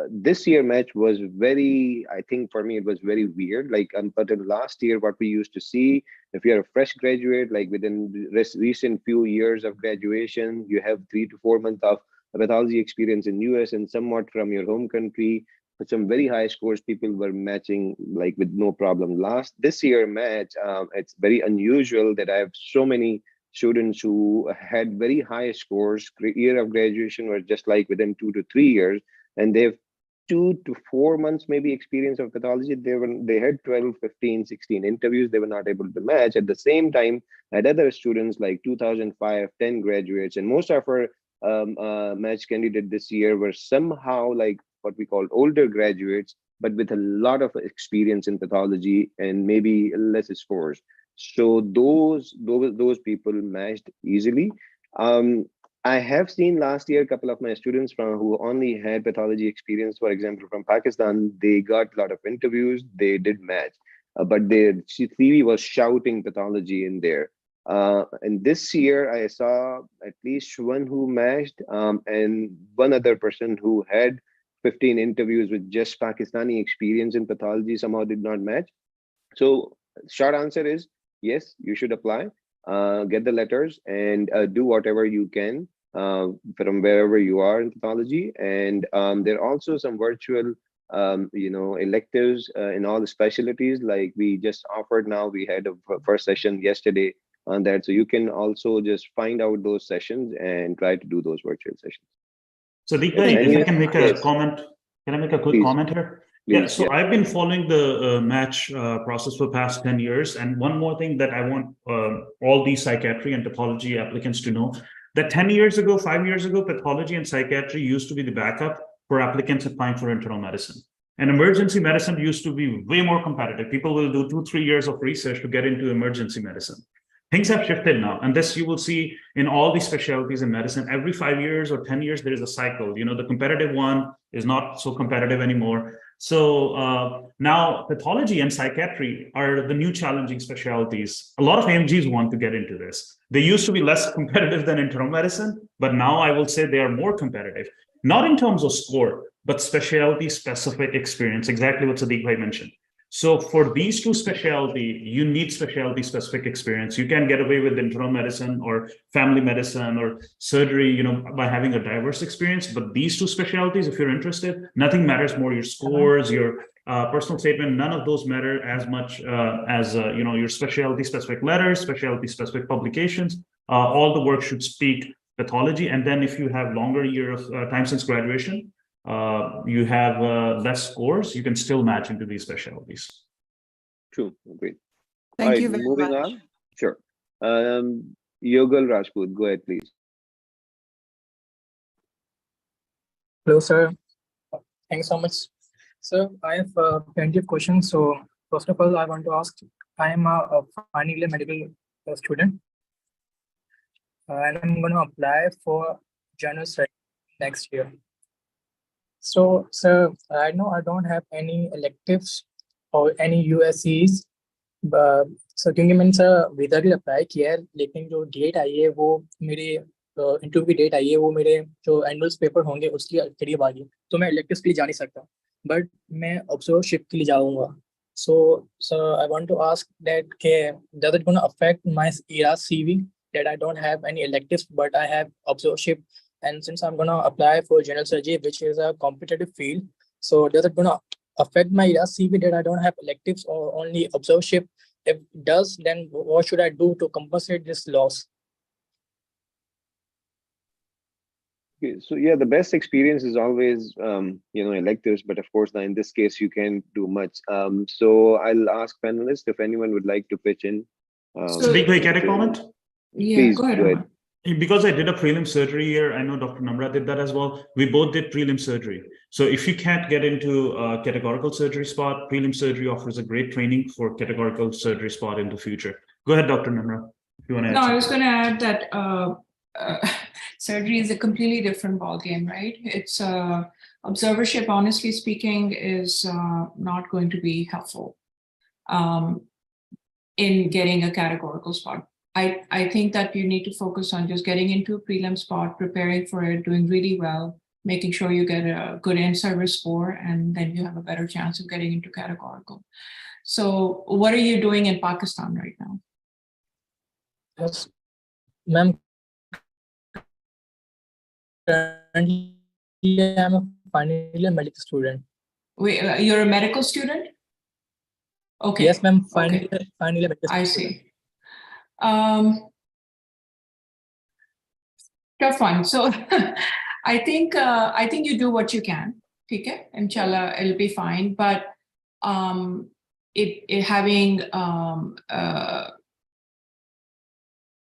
this year match was very, I think for me, it was very weird. Like until last year, what we used to see, if you're a fresh graduate, like within recent few years of graduation, you have 3 to 4 months of pathology experience in US and somewhat from your home country. But some very high scores, people were matching like with no problem. This year match, it's very unusual that I have so many students who had very high scores. Year of graduation was just like within 2 to 3 years, and they have 2 to 4 months maybe experience of pathology. They had 12, 15, 16 interviews. They were not able to match. At the same time, I had other students like 2005, 10 graduates, and most of our match candidate this year were somehow like what we call older graduates, but with a lot of experience in pathology and maybe less scores. So those people matched easily. I have seen last year a couple of my students who only had pathology experience, for example, from Pakistan, they got a lot of interviews, they did match, but their CV was shouting pathology in there. And this year I saw at least one who matched and one other person who had 15 interviews with just Pakistani experience in pathology somehow did not match. So short answer is yes, you should apply, get the letters and do whatever you can from wherever you are in pathology. And there are also some virtual electives in all the specialties, like we just offered now. We had a first session yesterday on that. So you can also just find out those sessions and try to do those virtual sessions. So Deepak, if I can make a comment, can I make a quick comment here? Yeah, so I've been following the match process for the past 10 years. And one more thing that I want all these psychiatry and pathology applicants to know, that 10 years ago, 5 years ago, pathology and psychiatry used to be the backup for applicants applying for internal medicine. And emergency medicine used to be way more competitive. People will do 2-3 years of research to get into emergency medicine. Things have shifted now, and this you will see in all these specialties in medicine. Every 5 years or 10 years, there is a cycle. The competitive one is not so competitive anymore. So now pathology and psychiatry are the new challenging specialties. A lot of AMGs want to get into this. They used to be less competitive than internal medicine, but now I will say they are more competitive, not in terms of score, but specialty specific experience, exactly what Sadiq Bhai mentioned. So for these two specialty, you need specialty specific experience. You can get away with internal medicine or family medicine or surgery, by having a diverse experience. But these two specialties, if you're interested, nothing matters more. Your scores, your personal statement, none of those matter as much as your specialty specific letters, specialty specific publications. All the work should speak pathology. And then if you have longer year of time since graduation, you have less scores, you can still match into these specialties. True, great. Thank you very moving much. on. Sure. Yogal Rajput, go ahead, please. Hello, sir. Thanks so much. So I have plenty of questions. So first of all, I want to ask, I am a final year medical student, and I'm going to apply for general study next year. So, sir, I know I don't have any electives or any USCs, so क्योंकि मैंने sir visa के लिए apply किया है, लेकिन जो date आई है वो मेरे इंटरव्यू की डेट आई है वो मेरे जो एनुअल्स पेपर होंगे उसकी करीब आ गई, तो मैं इलेक्टिव्स के लिए जा नहीं सकता, बट मैं ऑब्जर्वरशिप के लिए जाऊँगा. So I want to ask that, okay, does it gonna affect my ERAS CV that I don't have any electives, but I have observership? And since I'm gonna apply for general surgery, which is a competitive field, so does it gonna affect my ERAS CV that I don't have electives or only observership? If it does, then what should I do to compensate this loss? Okay, so yeah, the best experience is always electives, but of course now in this case you can't do much. So I'll ask panelists if anyone would like to pitch in. Sadiq, can I comment? Yeah, Please go ahead. go ahead. Because I did a prelim surgery here, I know Dr. Namra did that as well. We both did prelim surgery. So if you can't get into a categorical surgery spot, prelim surgery offers a great training for categorical surgery spot in the future. Go ahead, Dr. Namra, if you want to add No, I something. was going to add that surgery is a completely different ballgame, right? It's observership, honestly speaking, is not going to be helpful in getting a categorical spot. I think that you need to focus on just getting into a prelim spot, preparing for it, doing really well, making sure you get a good in-service score, and then you have a better chance of getting into categorical. So what are you doing in Pakistan right now? Yes, ma'am. Currently, I'm a final year medical student. Wait, you're a medical student? Okay. Yes, ma'am. Final Okay. year medical I student. see. Tough one. So I think you do what you can. Okay, inshallah, it'll be fine. But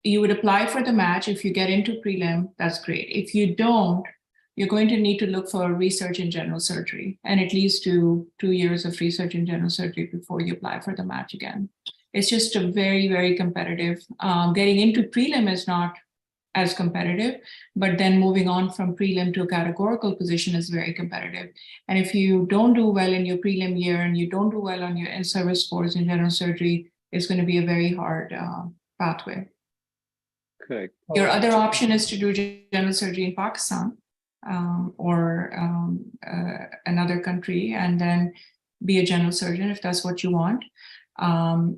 you would apply for the match. If you get into prelim, that's great. If you don't, you're going to need to look for research in general surgery and at least do 2 years of research in general surgery before you apply for the match again. It's just a very, very competitive. Getting into prelim is not as competitive, but then moving on from prelim to a categorical position is very competitive. And if you don't do well in your prelim year and you don't do well on your in-service scores in general surgery, it's going to be a very hard pathway. Correct. Your other option is to do general surgery in Pakistan or another country and then be a general surgeon if that's what you want.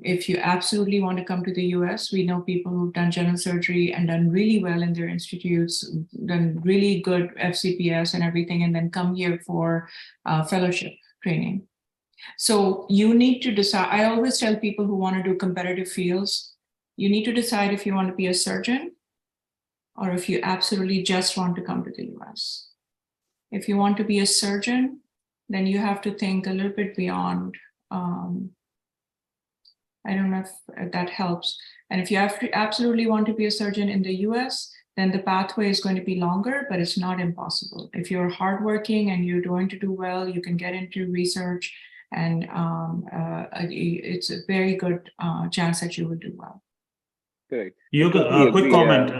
If you absolutely want to come to the US, we know people who've done general surgery and done really well in their institutes, done really good FCPS and everything, and then come here for fellowship training. So you need to decide. I always tell people who want to do competitive fields, you need to decide if you want to be a surgeon or if you absolutely just want to come to the US. If you want to be a surgeon, then you have to think a little bit beyond. I don't know if that helps. And if you absolutely want to be a surgeon in the US, then the pathway is going to be longer, but it's not impossible. If you're hardworking and you're going to do well, you can get into research, and it's a very good chance that you will do well. Correct. You a quick comment,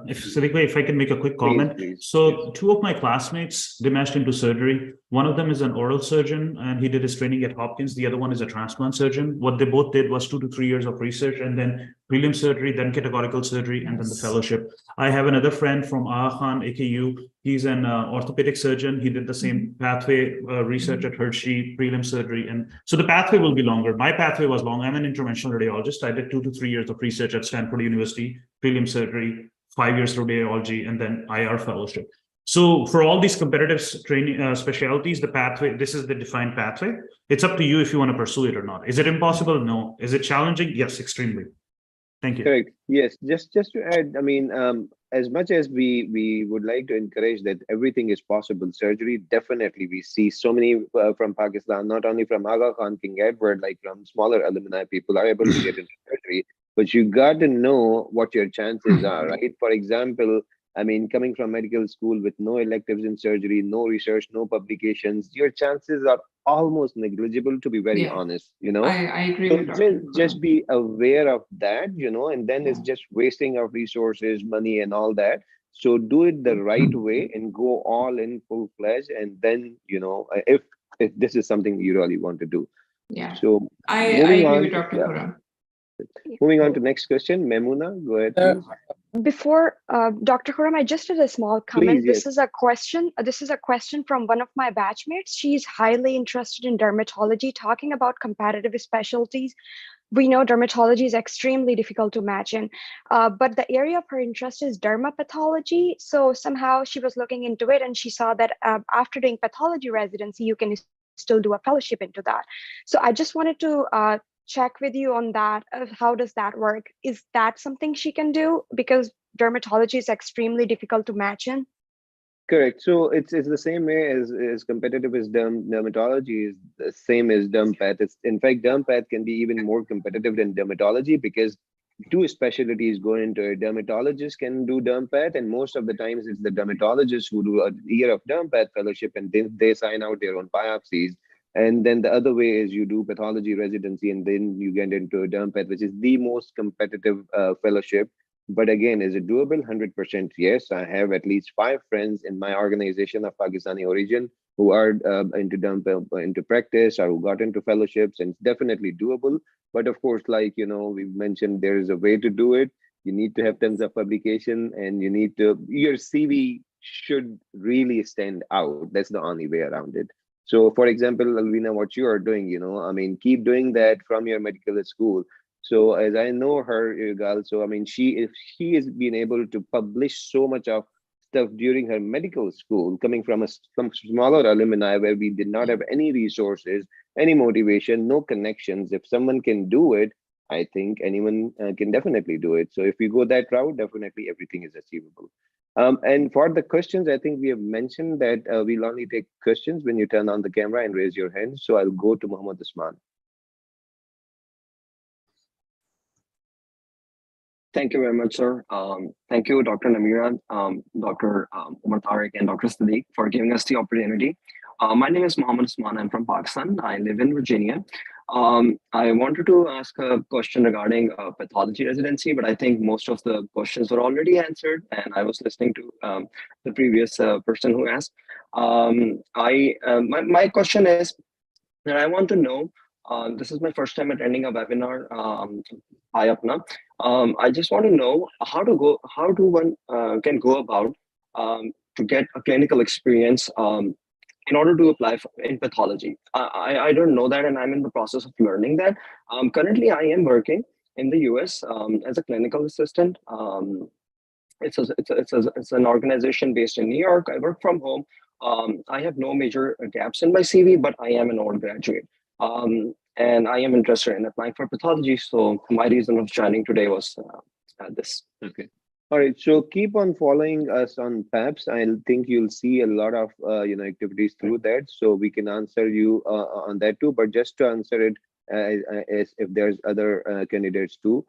if I can make a quick comment. Please. So 2 of my classmates, they matched into surgery. One of them is an oral surgeon and he did his training at Hopkins. The other one is a transplant surgeon. What they both did was 2 to 3 years of research and then prelim surgery, then categorical surgery, and then the fellowship. I have another friend from Aga Khan, AKU. He's an orthopedic surgeon. He did the same pathway research at Hershey, prelim surgery. And so the pathway will be longer. My pathway was long. I'm an interventional radiologist. I did 2 to 3 years of research at Stanford University, prelim surgery, 5 years radiology, and then IR fellowship. So for all these competitive training specialties, the pathway, this is the defined pathway. It's up to you if you want to pursue it or not. Is it impossible? No. Is it challenging? Yes, extremely. Thank you. Correct. Yes. Just to add, I mean, as much as we would like to encourage that everything is possible, surgery, definitely we see so many from Pakistan, not only from Aga Khan, King Edward, like from smaller alumni, people are able to get into surgery. But you got to know what your chances are, right? For example, I mean, coming from medical school with no electives in surgery, no research, no publications, your chances are almost negligible, to be very honest, you know. I agree So with Dr. just be aware of that, you know, and then it's just wasting of resources, money, and all that. So do it the right way and go all in full-fledged, and then, you know, if this is something you really want to do. Yeah. So I agree with Dr. Khurram. Moving on to next question, Memuna, go ahead, please. Before Dr. Khurram, I just did a small comment. Please, This yes. is a question. This is a question from one of my batchmates. She's highly interested in dermatology, talking about competitive specialties. We know dermatology is extremely difficult to match in, but the area of her interest is dermapathology. So somehow she was looking into it and she saw that after doing pathology residency, you can still do a fellowship into that. So I just wanted to check with you on that. How does that work? Is that something she can do? Because dermatology is extremely difficult to match in. Correct. So it's the same way as competitive as dermatology is the same as dermpath. It's in fact dermpath can be even more competitive than dermatology because two specialties go into it. Dermatologists can do dermpath, and most of the times it's the dermatologists who do a year of dermpath fellowship and then they sign out their own biopsies. And then the other way is you do pathology residency and then you get into a dermpath, which is the most competitive fellowship. But again, is it doable? 100% yes. I have at least 5 friends in my organization of Pakistani origin who are into practice or who got into fellowships, and it's definitely doable. But of course, like, you know, we've mentioned, there is a way to do it. You need to have tons of publication and you need to, your CV should really stand out. That's the only way around it. So for example, Alvina, what you are doing, you know, I mean, keep doing that from your medical school. So as I know her, Igal, so I mean, if she has been able to publish so much of stuff during her medical school, coming from some smaller alumni where we did not have any resources, any motivation, no connections. If someone can do it, I think anyone can definitely do it. So if you go that route, definitely everything is achievable. And for the questions, I think we have mentioned that we'll only take questions when you turn on the camera and raise your hand. So I'll go to Muhammad Usman. Thank you very much, sir. Thank you, Dr. Namira, Dr. Umar Tariq, and Dr. Sadiq for giving us the opportunity. My name is Muhammad Usman. I'm from Pakistan. I live in Virginia. I wanted to ask a question regarding pathology residency, but I think most of the questions were already answered, and I was listening to the previous person who asked. My question is that I want to know, this is my first time attending a webinar, I just want to know how do one can go about to get a clinical experience in order to apply in pathology. I don't know that, and I'm in the process of learning that. Currently, I am working in the US as a clinical assistant. It's an organization based in New York. I work from home. I have no major gaps in my CV, but I am an old graduate. And I am interested in applying for pathology. So my reason of joining today was this. Okay. All right. So keep on following us on PAPS. I think you'll see a lot of activities through that. So we can answer you on that too. But just to answer it, as if there's other candidates too.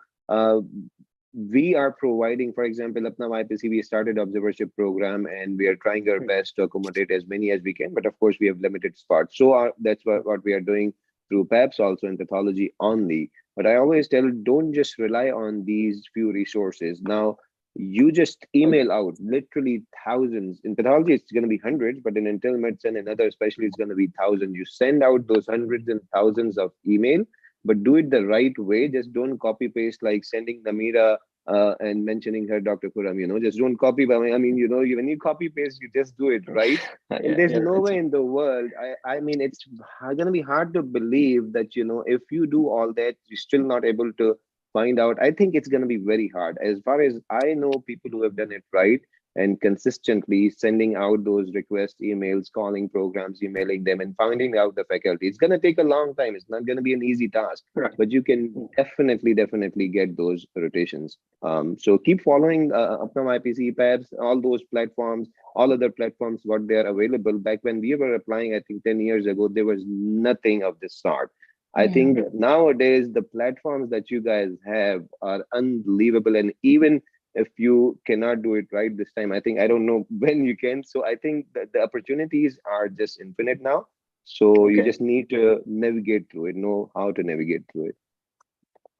We are providing, for example, Apna YPC, we started observership program and we are trying our best to accommodate as many as we can. But of course, we have limited spots. So that's what we are doing through PAPS, also in pathology only. But I always tell, don't just rely on these few resources. Now, you just email out literally thousands. In pathology, it's going to be hundreds, but in internal medicine and other especially, it's going to be thousands. You send out those hundreds and thousands of email, but do it the right way. Just don't copy paste like sending Namira and mentioning her Dr. Khurram, just don't copy. I mean, when you copy paste, you just do it right. And there's no way in the world. I mean, it's going to be hard to believe that, if you do all that, you're still not able to find out. I think it's going to be very hard. As far as I know, people who have done it right and consistently sending out those request emails, calling programs, emailing them and finding out the faculty. It's going to take a long time. It's not going to be an easy task, but you can definitely get those rotations. So keep following Apna YPC, PAPS, all those platforms, all other platforms, what they're available. Back when we were applying, I think 10 years ago, there was nothing of this sort. I think nowadays the platforms that you guys have are unbelievable. And even if you cannot do it right this time, I don't know when you can. So I think that the opportunities are just infinite now. So you just need to navigate through it, know how to navigate through it.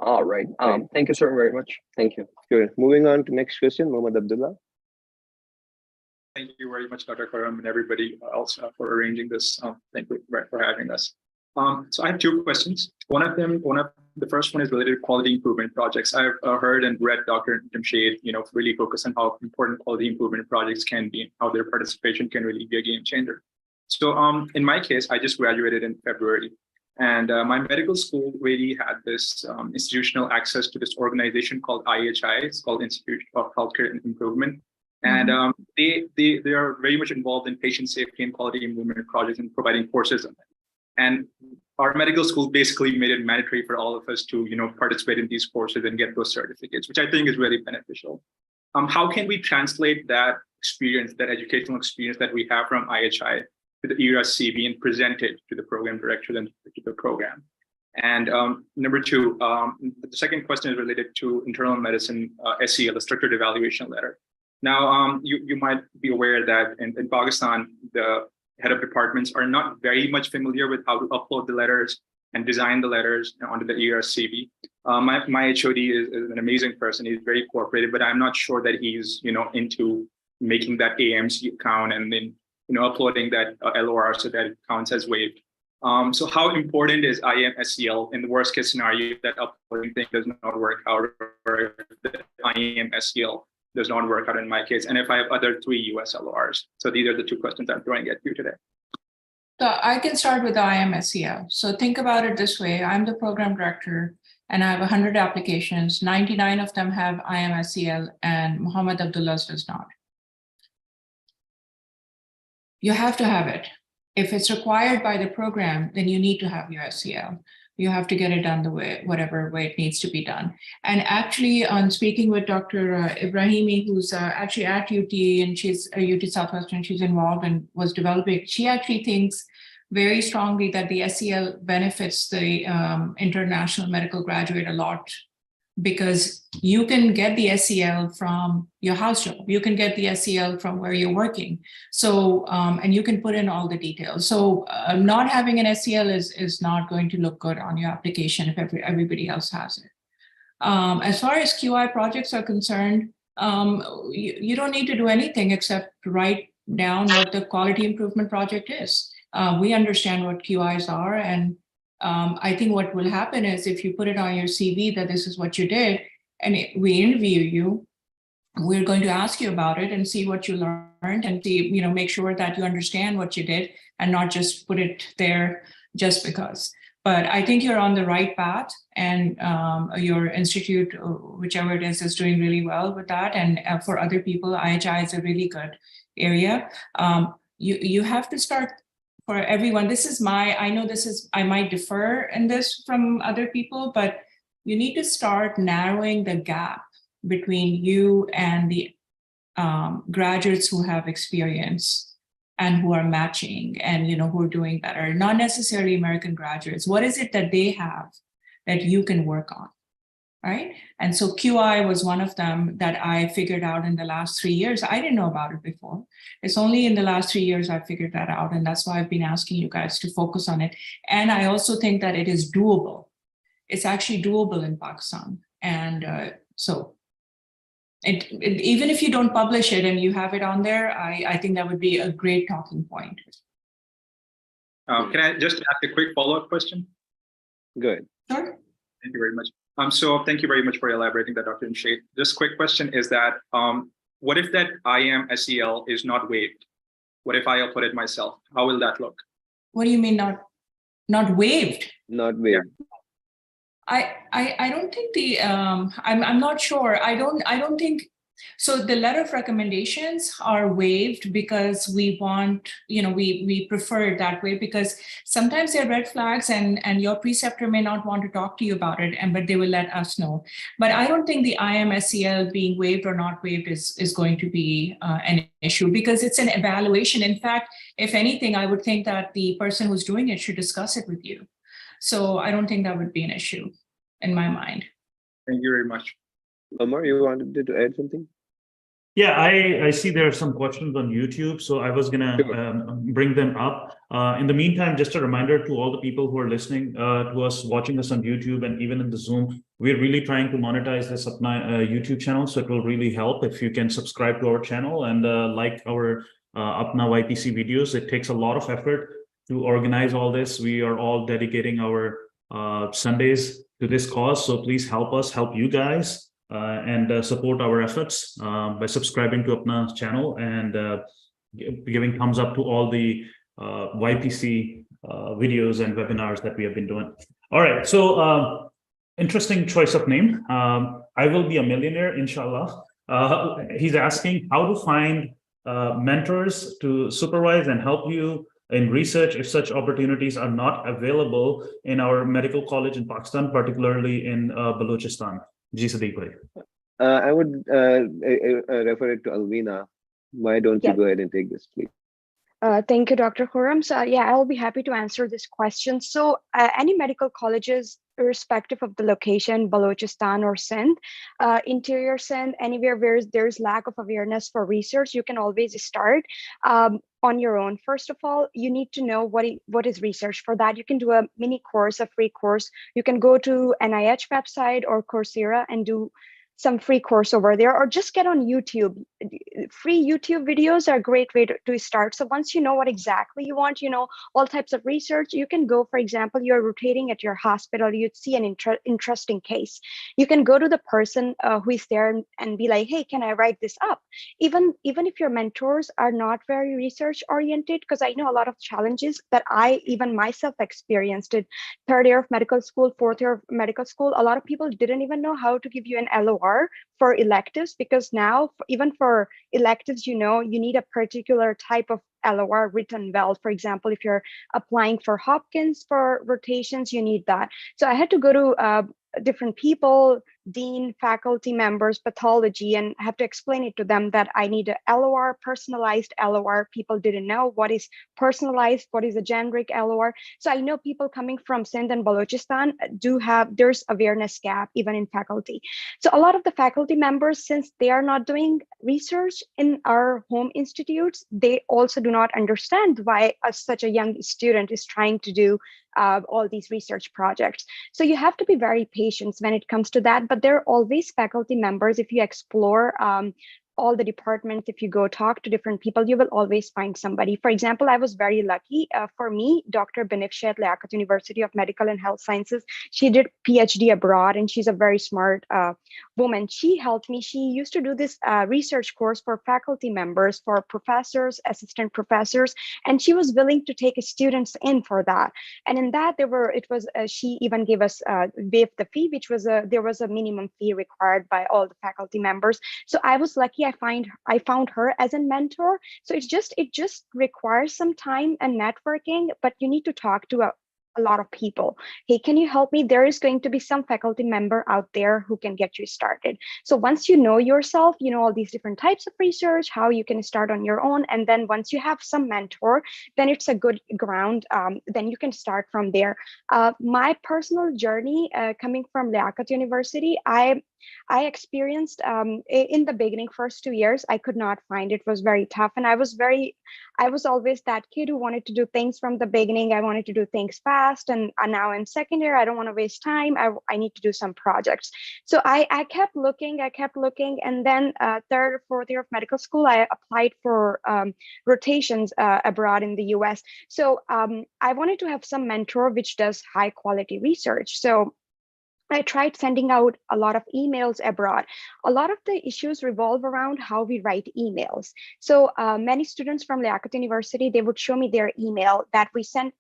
All right. Thank you, sir, very much. Thank you. Sure. Moving on to next question, Mohammad Abdullah. Thank you very much, Dr. Khurram, and everybody else for arranging this. Thank you for having us. So I have two questions. One of the first one is related to quality improvement projects. I've heard and read Dr. Jamshed, really focus on how important quality improvement projects can be and how their participation can really be a game changer. So in my case, I just graduated in February, and my medical school really had this institutional access to this organization called IHI. It's called Institute of Healthcare Improvement. And they are very much involved in patient safety and quality improvement projects and providing courses on it. And our medical school basically made it mandatory for all of us to, participate in these courses and get those certificates, which I think is really beneficial. How can we translate that experience, that educational experience that we have from IHI to the ERAS CV and present it to the program director and to the program? And number two, the second question is related to internal medicine SEL, the structured evaluation letter. Now, you might be aware that in Pakistan, the head of departments are not very much familiar with how to upload the letters and design the letters onto the ERAS CV. My HOD is an amazing person. He's very cooperative, but I'm not sure that he's, into making that AMC count and then, uploading that LOR so that it counts as waived. So how important is IAM-SEL in the worst case scenario if that uploading thing does not work out, or if the IAM-SEL does not work out in my case, and if I have other 3 US LORs? So these are the two questions I'm throwing at you today. So I can start with the IAM-SEL. So think about it this way. I'm the program director and I have 100 applications. 99 of them have IAM-SEL and Muhammad Abdullah's does not. You have to have it. If it's required by the program, then you need to have your SEL. You have to get it done whatever way it needs to be done. And actually, on speaking with Dr. Ibrahimi, who's actually at UT, and she's UT Southwestern, she's involved and was developing, she actually thinks very strongly that the SEL benefits the international medical graduate a lot, because you can get the SEL from your house job. You can get the SEL from where you're working. So, and you can put in all the details. So not having an SEL is not going to look good on your application if everybody else has it. As far as QI projects are concerned, you don't need to do anything except write down what the quality improvement project is. We understand what QIs are, and I think what will happen is if you put it on your CV that this is what you did, and we interview you, we're going to ask you about it and see what you learned and see, make sure that you understand what you did and not just put it there just because. But I think you're on the right path, and your institute, whichever it is doing really well with that. And for other people, IHI is a really good area. You have to start. For everyone, I might differ in this from other people, but you need to start narrowing the gap between you and the graduates who have experience and who are matching and who are doing better, not necessarily American graduates. What is it that they have that you can work on? Right? And so QI was one of them that I figured out in the last 3 years. I didn't know about it before. It's only in the last 3 years I figured that out. And that's why I've been asking you guys to focus on it. And I also think that it is doable. It's actually doable in Pakistan. And so even if you don't publish it and you have it on there, I think that would be a great talking point. Can I just ask a quick follow-up question? Good. Sure. Thank you very much. So thank you very much for elaborating that, Dr. Jamshed. Just quick question is that, what if that IAM-SEL is not waived? What if I upload it myself? How will that look? What do you mean not waived? Not waived. I don't think I'm not sure. I don't think so. The letter of recommendations are waived because we want, we prefer it that way, because sometimes there are red flags and your preceptor may not want to talk to you about it, but they will let us know. But I don't think the IAM-SEL being waived or not waived is going to be an issue, because it's an evaluation. In fact, if anything, I would think that the person who's doing it should discuss it with you. So I don't think that would be an issue in my mind. Thank you very much. Omar, you wanted to add something? Yeah, I see there are some questions on YouTube, so I was gonna bring them up. In the meantime, just a reminder to all the people who are listening to us, watching us on YouTube and even in the Zoom, we're really trying to monetize this YouTube channel, so it will really help if you can subscribe to our channel and like our Apna YPC videos. It takes a lot of effort to organize all this. We are all dedicating our Sundays to this cause. So please help us, help you guys, and support our efforts by subscribing to Apna channel and giving thumbs up to all the YPC videos and webinars that we have been doing. All right, so interesting choice of name. I will be a millionaire, inshallah. He's asking how to find mentors to supervise and help you in research if such opportunities are not available in our medical college in Pakistan, particularly in Balochistan. Ji Sadiq bhai. I would refer it to Alvina. Why don't you go ahead and take this, please? Thank you, Dr. Khurram. So yeah, I'll be happy to answer this question. So any medical colleges, irrespective of the location, Balochistan or Sindh, interior Sindh, anywhere where there's lack of awareness for research, you can always start on your own. First of all, you need to know what is research. For that, you can do a mini course, a free course. You can go to NIH website or Coursera and do some free course over there, or just get on YouTube. Free YouTube videos are a great way to start. So once you know what exactly you want, you know, all types of research, you can go, for example, you're rotating at your hospital, you'd see an interesting case. You can go to the person who is there and be like, hey, can I write this up? Even if your mentors are not very research oriented, because I know a lot of challenges that I even myself experienced in third year of medical school, fourth year of medical school. A lot of people didn't even know how to give you an LOR for electives, because now even for electives, you know, you need a particular type of LOR written well. For example, if you're applying for Hopkins for rotations, you need that. So I had to go to different people, dean, faculty members, pathology, and have to explain it to them that I need a LOR, personalized LOR. People didn't know what is personalized, what is a generic LOR. So I know people coming from Sindh and Balochistan there's awareness gap even in faculty. So a lot of the faculty members, since they are not doing research in our home institutes, they also do not understand why such a young student is trying to do all these research projects. So you have to be very patient when it comes to that, but there are always faculty members. If you explore all the departments, if you go talk to different people, you will always find somebody. For example, I was very lucky. For me, Dr. Benifsha at Liaquat University of Medical and Health Sciences, she did PhD abroad, and she's a very smart woman. She helped me. She used to do this research course for faculty members, for professors, assistant professors, and she was willing to take students in for that. And in that, she even gave us waived the fee, which was there was a minimum fee required by all the faculty members. So I was lucky. I found her as a mentor. So it just requires some time and networking, but you need to talk to a lot of people. Hey, can you help me? There is going to be some faculty member out there who can get you started. So once you know yourself, you know all these different types of research, how you can start on your own. And then once you have some mentor, then it's a good ground. Then you can start from there. My personal journey coming from Liaquat University, I experienced in the beginning, first 2 years, I could not find it. Was very tough. And I was always that kid who wanted to do things from the beginning. I wanted to do things fast. And now I'm second year. I don't want to waste time. I need to do some projects. So I kept looking. And then third or fourth year of medical school, I applied for rotations abroad in the US. So I wanted to have some mentor which does high quality research. So I tried sending out a lot of emails abroad. A lot of the issues revolve around how we write emails. So many students from Liaquat University, they would show me their email that we sent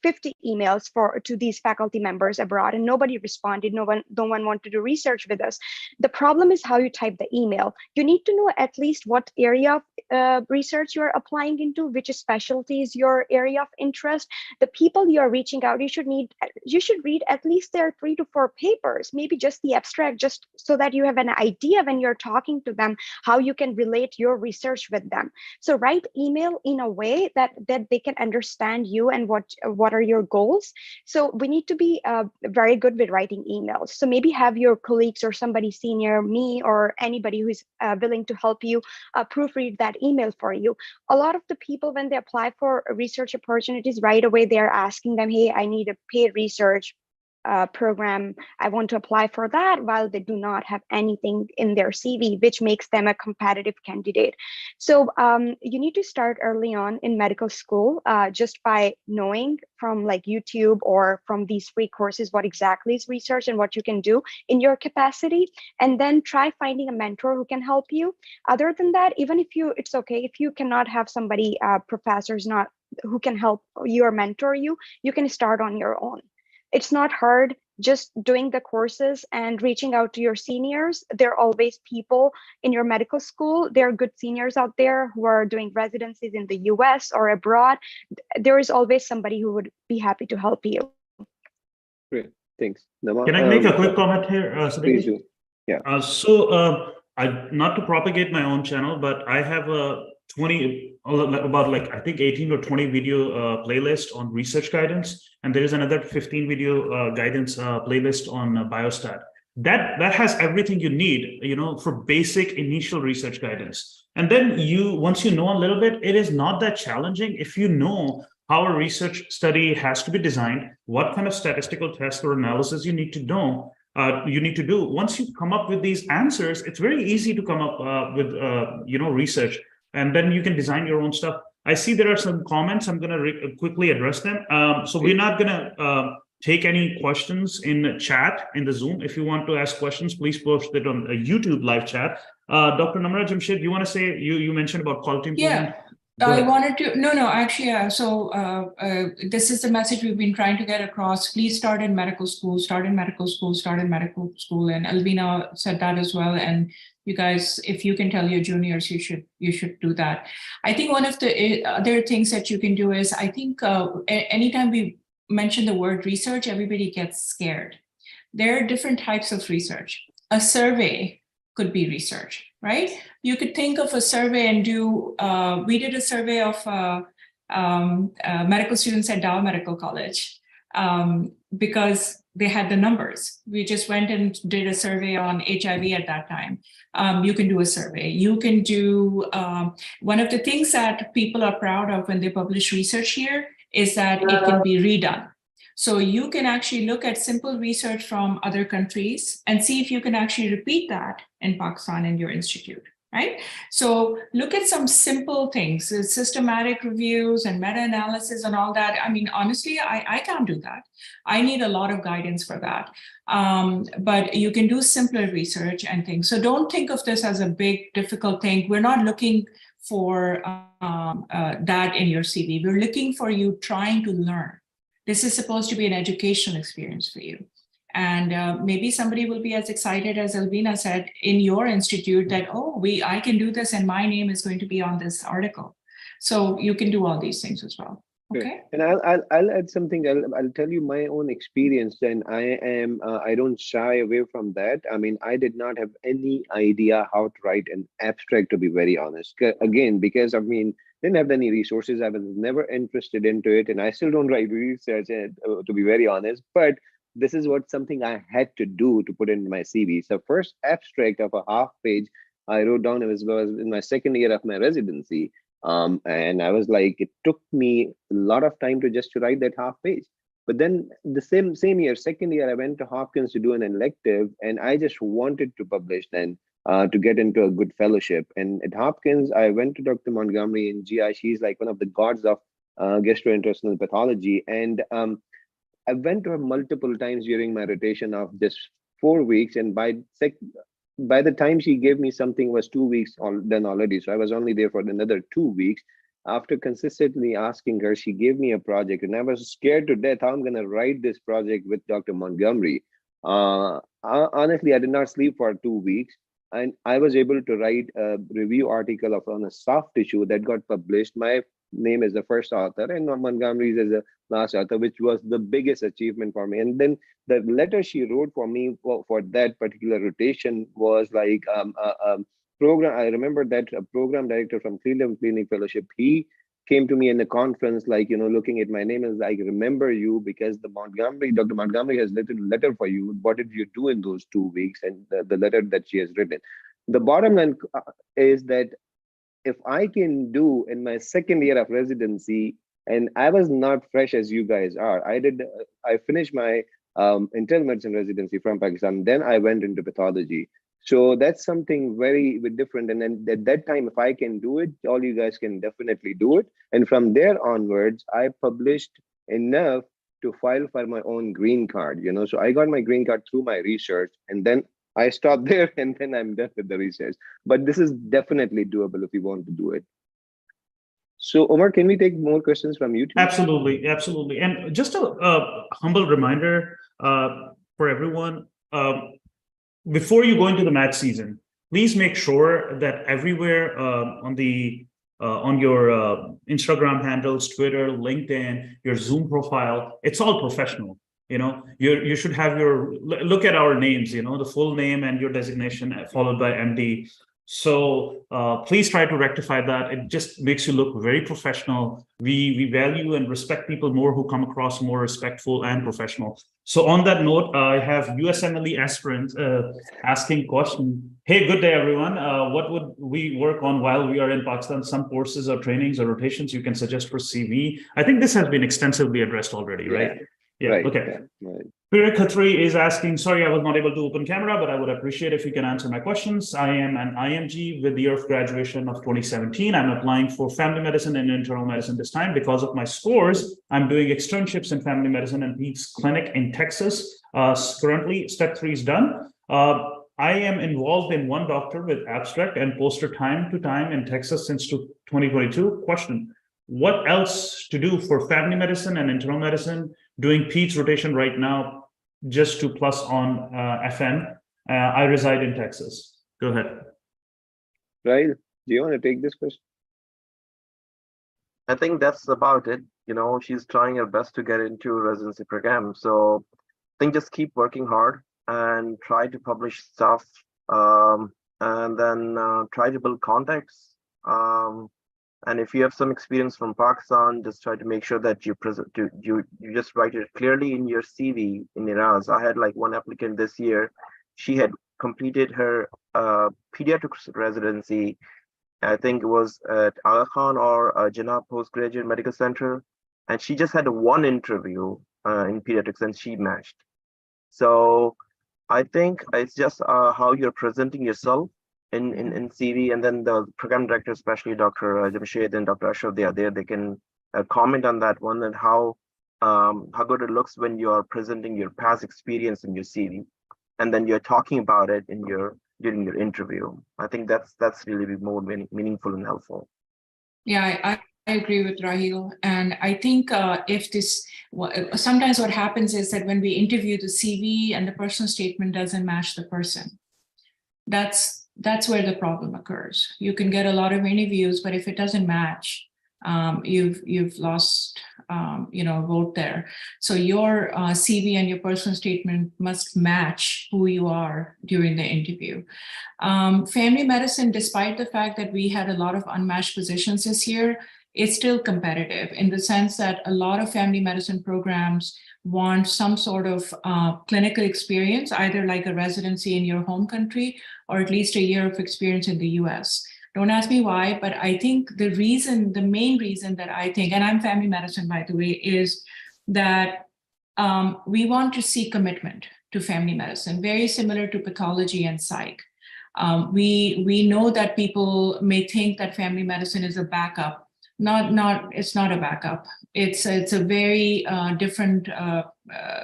50 emails to these faculty members abroad, and nobody responded. No one wanted to do research with us. The problem is how you type the email. You need to know at least what area of research you're applying into, which specialty is your area of interest. The people you're reaching out, you should read at least their 3 to 4 papers, maybe just the abstract, just so that you have an idea when you're talking to them, how you can relate your research with them. So write email in a way that they can understand you and what are your goals. So we need to be very good with writing emails. So maybe have your colleagues or somebody senior, me or anybody who is willing to help you proofread that email for you. A lot of the people, when they apply for research opportunities, right away, they're asking them, hey, I need a paid research. program. I want to apply for that, while they do not have anything in their CV, which makes them a competitive candidate. So you need to start early on in medical school, just by knowing from like YouTube or from these free courses what exactly is research and what you can do in your capacity, and then try finding a mentor who can help you. Other than that, even if it's okay if you cannot have somebody, professors not who can help you or mentor you, you can start on your own. It's not hard, just doing the courses and reaching out to your seniors. There are always people in your medical school. There are good seniors out there who are doing residencies in the US or abroad. There is always somebody who would be happy to help you. Great, thanks. Can I make a quick comment here? Please do. Yeah. Not to propagate my own channel, but I have a 20, about like, I think 18 or 20 video playlist on research guidance. And there is another 15 video guidance playlist on biostat. That has everything you need, for basic initial research guidance. And then once you know a little bit, it is not that challenging if you know how a research study has to be designed, what kind of statistical tests or analysis you need to know. You need to do. Once you come up with these answers, it's very easy to come up with research, and then you can design your own stuff. I see there are some comments. I'm going to quickly address them. So we're not going to take any questions in the chat in the Zoom. If you want to ask questions, please post it on a YouTube live chat. Dr. Namra Jamshed, you want to say, you mentioned about quality improvement? Yeah. I wanted to, actually, this is the message we've been trying to get across. Please start in medical school, start in medical school. And Alvina said that as well. And you guys, if you can tell your juniors, you should do that. I think one of the other things that you can do is, I think anytime we mention the word research, everybody gets scared. There are different types of research. A survey could be research, right? You could think of a survey and do, we did a survey of medical students at Dow Medical College because they had the numbers. We just went and did a survey on HIV at that time. You can do a survey. You can do, one of the things that people are proud of when they publish research here is that it can be redone. So you can actually look at simple research from other countries and see if you can actually repeat that in Pakistan in your institute, right? So look at some simple things, systematic reviews and meta-analysis and all that. I mean, honestly, I can't do that. I need a lot of guidance for that. But you can do simpler research and things. So don't think of this as a big, difficult thing. We're not looking for that in your CV. We're looking for you trying to learn. This is supposed to be an educational experience for you. And maybe somebody will be as excited as Alvina said in your institute that, oh, I can do this and my name is going to be on this article. So you can do all these things as well. Okay. And I'll add something. I'll tell you my own experience. And I don't shy away from that. I mean, I did not have any idea how to write an abstract, to be very honest. Again, because didn't have any resources. I was never interested into it, and I still don't write research, to be very honest. But this is something I had to do to put in my CV. So first abstract of a half page I wrote down. It was in my second year of my residency, and I was like, it took me a lot of time to write that half page. But then the same year, second year, I went to Hopkins to do an elective, and I just wanted to publish then. To get into a good fellowship. And at Hopkins, I went to Dr. Montgomery in GI. She's like one of the gods of gastrointestinal pathology. And I went to her multiple times during my rotation of just 4 weeks. And by the time she gave me something, was 2 weeks done already. So I was only there for another 2 weeks. After consistently asking her, she gave me a project. And I was scared to death how I'm going to write this project with Dr. Montgomery. Honestly, I did not sleep for 2 weeks. And I was able to write a review article on a soft tissue that got published. My name is the first author and Montgomery's is the last author, which was the biggest achievement for me. And then the letter she wrote for me for that particular rotation was like program. I remember that a program director from Cleveland Clinic Fellowship, he came to me in the conference, like, looking at my name and like, remember you because Dr. Montgomery has written a letter for you. What did you do in those 2 weeks? And the letter that she has written. The bottom line is that if I can do in my second year of residency, and I was not fresh as you guys are, I finished my internal medicine residency from Pakistan. Then I went into pathology. So that's something very different. And then at that time, if I can do it, all you guys can definitely do it. And from there onwards, I published enough to file for my own green card, So I got my green card through my research, and then I stopped there, and then I'm done with the research. But this is definitely doable if you want to do it. So Omar, can we take more questions from you too? Absolutely, absolutely. And just a humble reminder for everyone, before you go into the match season, please make sure that everywhere on your Instagram handles, Twitter, LinkedIn, your Zoom profile, it's all professional. You should have look at our names, the full name and your designation followed by MD. So please try to rectify that. It just makes you look very professional. We value and respect people more who come across more respectful and professional. So on that note, I have USMLE aspirant asking question. Hey, good day, everyone. What would we work on while we are in Pakistan? Some courses or trainings or rotations you can suggest for CV? I think this has been extensively addressed already, right? Yeah, right. Okay. Yeah, right. Pirak Khatri is asking, sorry, I was not able to open camera, but I would appreciate if you can answer my questions. I am an IMG with the year of graduation of 2017. I'm applying for family medicine and internal medicine this time. Because of my scores, I'm doing externships in family medicine and peds clinic in Texas. Currently, step 3 is done. I am involved in one doctor with abstract and poster time to time in Texas since 2022. Question, what else to do for family medicine and internal medicine? Doing peds rotation right now, just to plus on FN. I reside in Texas. Go ahead. Right. Do you want to take this question? I think that's about it. She's trying her best to get into a residency program. So I think just keep working hard and try to publish stuff, and then try to build contacts. And if you have some experience from Pakistan, just try to make sure that you just write it clearly in your CV in Ejaz. I had like one applicant this year. She had completed her pediatrics residency. I think it was at Aga Khan or Jinnah Postgraduate Medical Center. And she just had one interview in pediatrics and she matched. So I think it's just how you're presenting yourself in CV, and then the program director, especially Dr. Jamshed and Dr. Ashraf, they are there. They can comment on that one and how good it looks when you are presenting your past experience in your CV, and then you're talking about it during your interview. I think that's really more meaningful and helpful. Yeah, I agree with Rahil, and I think sometimes what happens is that when we interview the CV and the personal statement doesn't match the person, that's where the problem occurs. You can get a lot of interviews, but if it doesn't match, you've lost a vote there. So your CV and your personal statement must match who you are during the interview. Family medicine, despite the fact that we had a lot of unmatched positions this year, it's still competitive in the sense that a lot of family medicine programs want some sort of clinical experience, either like a residency in your home country or at least a year of experience in the US. Don't ask me why, but I think the main reason that I think, and I'm family medicine, by the way, is that we want to see commitment to family medicine, very similar to pathology and psych. We know that people may think that family medicine is a backup. It's not a backup. It's a very different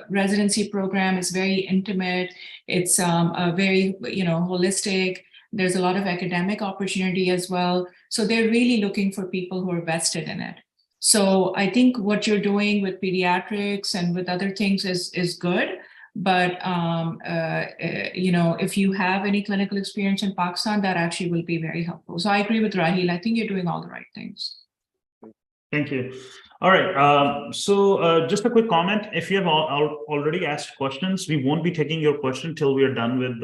residency program. It's very intimate. It's a very holistic. There's a lot of academic opportunity as well. So they're really looking for people who are vested in it. So I think what you're doing with pediatrics and with other things is good. But if you have any clinical experience in Pakistan, that actually will be very helpful. So I agree with Rahil. I think you're doing all the right things. Thank you. All right. So just a quick comment. If you have already asked questions, we won't be taking your question till we are done with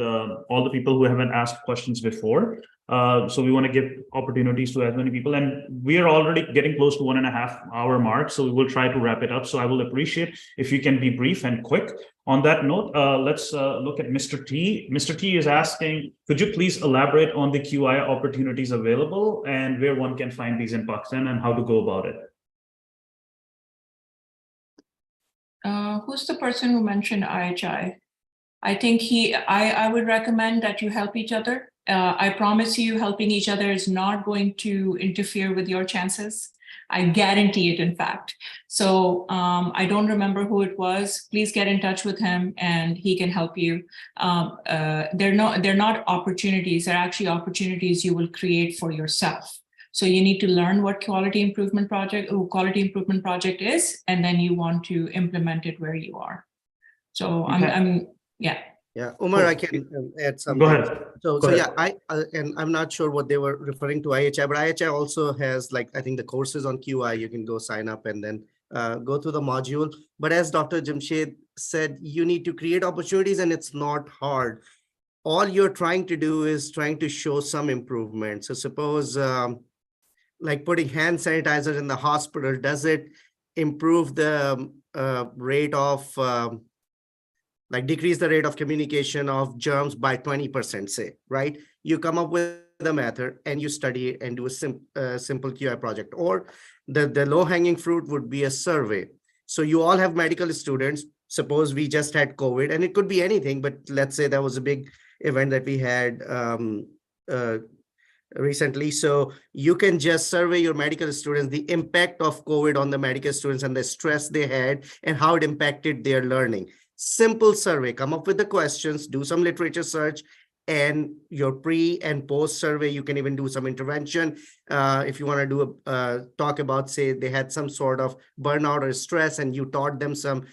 all the people who haven't asked questions before. So we want to give opportunities to as many people, and we are already getting close to 1.5 hour mark. So we will try to wrap it up. So I will appreciate if you can be brief and quick. On that note, let's look at Mr. T. Mr. T is asking, could you please elaborate on the QI opportunities available and where one can find these in Pakistan and how to go about it? Who's the person who mentioned IHI? I think I would recommend that you help each other. I promise you, helping each other is not going to interfere with your chances. I guarantee it, in fact. So I don't remember who it was. Please get in touch with him and he can help you. They're not opportunities. They're actually opportunities you will create for yourself. So you need to learn what quality improvement project is, and then you want to implement it where you are. So Okay. Yeah, Umar, I can add something. Go ahead. So yeah, and I'm not sure what they were referring to IHI, but IHI also has, like, I think the courses on QI, you can go sign up and then go through the module. But as Dr. Jamshed said, you need to create opportunities and it's not hard. All you're trying to do is trying to show some improvement. So suppose like putting hand sanitizer in the hospital, does it improve the rate of like decrease the rate of communication of germs by 20%, say, right? You come up with a method and you study it and do a simple QI project. Or the low-hanging fruit would be a survey. So you all have medical students. Suppose we just had COVID, and it could be anything, but let's say that was a big event that we had recently. So you can just survey your medical students, the impact of COVID on the medical students and the stress they had and how it impacted their learning. Simple survey, come up with the questions, do some literature search, and your pre and post survey, you can even do some intervention. If you want to do a talk about, say, they had some sort of burnout or stress and you taught them some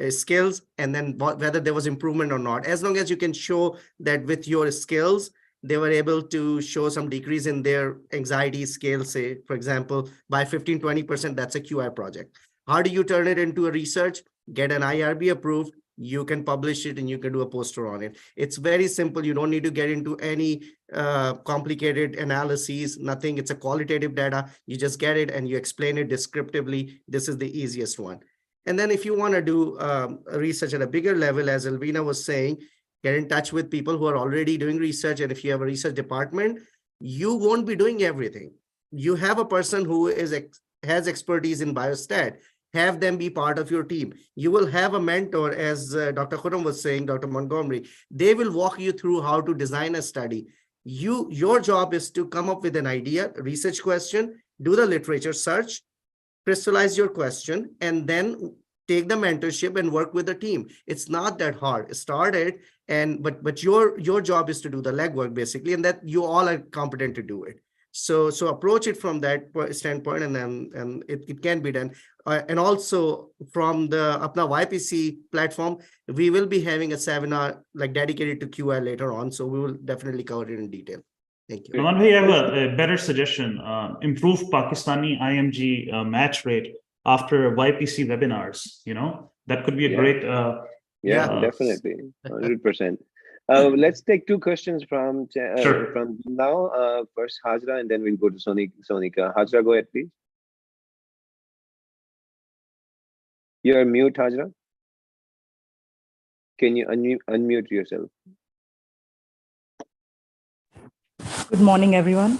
skills, and then whether there was improvement or not. As long as you can show that with your skills, they were able to show some decrease in their anxiety scale, say, for example, by 15-20%, that's a QI project. How do you turn it into a research? Get an IRB approved, you can publish it and you can do a poster on it. It's very simple. You don't need to get into any complicated analyses, nothing. It's a qualitative data. You just get it and you explain it descriptively. This is the easiest one. And then if you want to do research at a bigger level, as Elvina was saying, get in touch with people who are already doing research. And if you have a research department, you won't be doing everything. You have a person who has expertise in biostat. Have them be part of your team. You will have a mentor, as Dr. Khurram was saying, Dr. Montgomery. They will walk you through how to design a study. Your job is to come up with an idea, research question, do the literature search, crystallize your question, and then take the mentorship and work with the team. It's not that hard. Start it, but your job is to do the legwork, basically, and that you all are competent to do it. So approach it from that standpoint, and then it can be done. And also from the Apna YPC platform, we will be having a seminar like dedicated to QI later on. So we will definitely cover it in detail. Thank you. Naman bhai, I have a better suggestion. Improve Pakistani IMG match rate after YPC webinars. You know, that could be a great. Definitely, 100%. Let's take two questions from now. First Hajra, and then we'll go to Sonika. Hajra, go ahead, please. You're mute, Hajra. Can you unmute yourself? Good morning, everyone.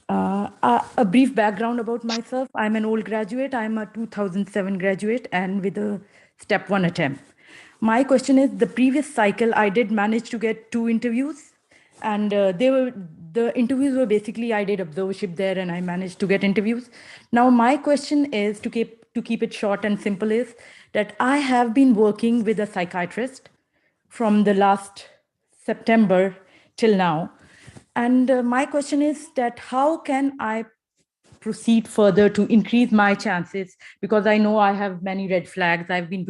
A brief background about myself. I'm an old graduate. I'm a 2007 graduate and with a step 1 attempt. My question is, the previous cycle, I did manage to get 2 interviews, and the interviews were basically, I did observership there and I managed to get interviews. Now, my question is, to keep it short and simple, is that I have been working with a psychiatrist from the last September till now. And my question is that how can I proceed further to increase my chances? Because I know I have many red flags. I've been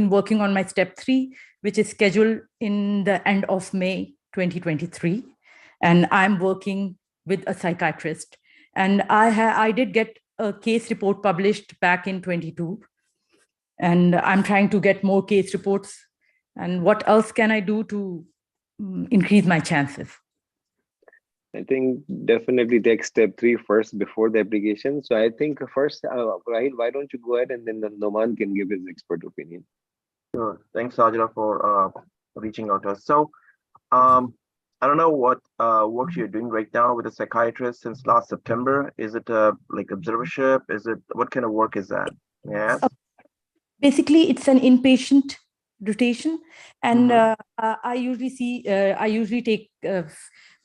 working on my step 3, which is scheduled in the end of May 2023. And I'm working with a psychiatrist. And I did get a case report published back in 22. And I'm trying to get more case reports. And what else can I do to increase my chances? I think definitely take step 3 first before the application. So I think first, Rahil, why don't you go ahead, and then Noman can give his expert opinion. Sure. Thanks, Sajra, for reaching out to us. So I don't know what work you're doing right now with a psychiatrist since last September. Is it like observership? Is it, what kind of work is that? Yeah. Basically, it's an inpatient rotation, and I usually take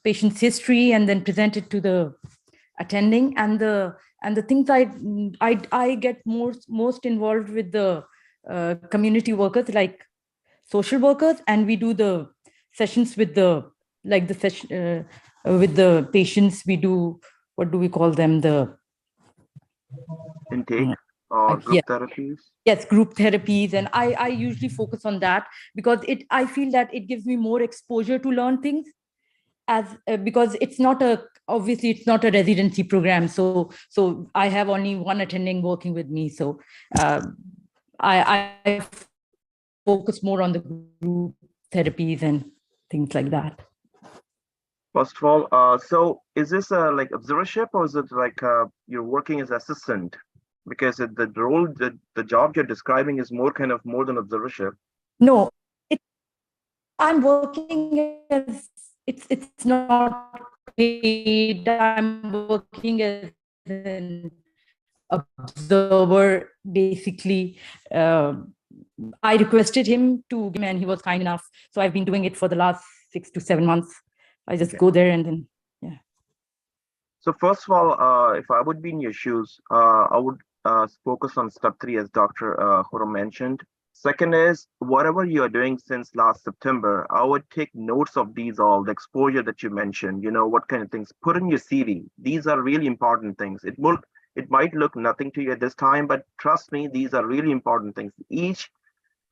patient's history and then present it to the attending, and the things I get most involved with the community workers, like social workers, and we do the sessions with the session with the patients. We do, what do we call them, the Intake or group therapies? Yes, group therapies, and I usually focus on that because I feel that it gives me more exposure to learn things, as because obviously it's not a residency program, so I have only one attending working with me, so I focus more on the group therapies and things like that. First of all, so is this like observership, or is it like you're working as assistant? Because the role, the job you're describing is more than observership. No, I'm working as it's not paid. I'm working as an observer, basically. I requested him to, and he was kind enough. So I've been doing it for the last 6 to 7 months. I just go there and then, yeah. So first of all, if I would be in your shoes, I would focus on step 3, as Dr. Khurram mentioned. Second is, whatever you are doing since last September, I would take notes of these, all the exposure that you mentioned, what kind of things, put in your CV. These are really important things. It might look nothing to you at this time, but trust me, these are really important things. Each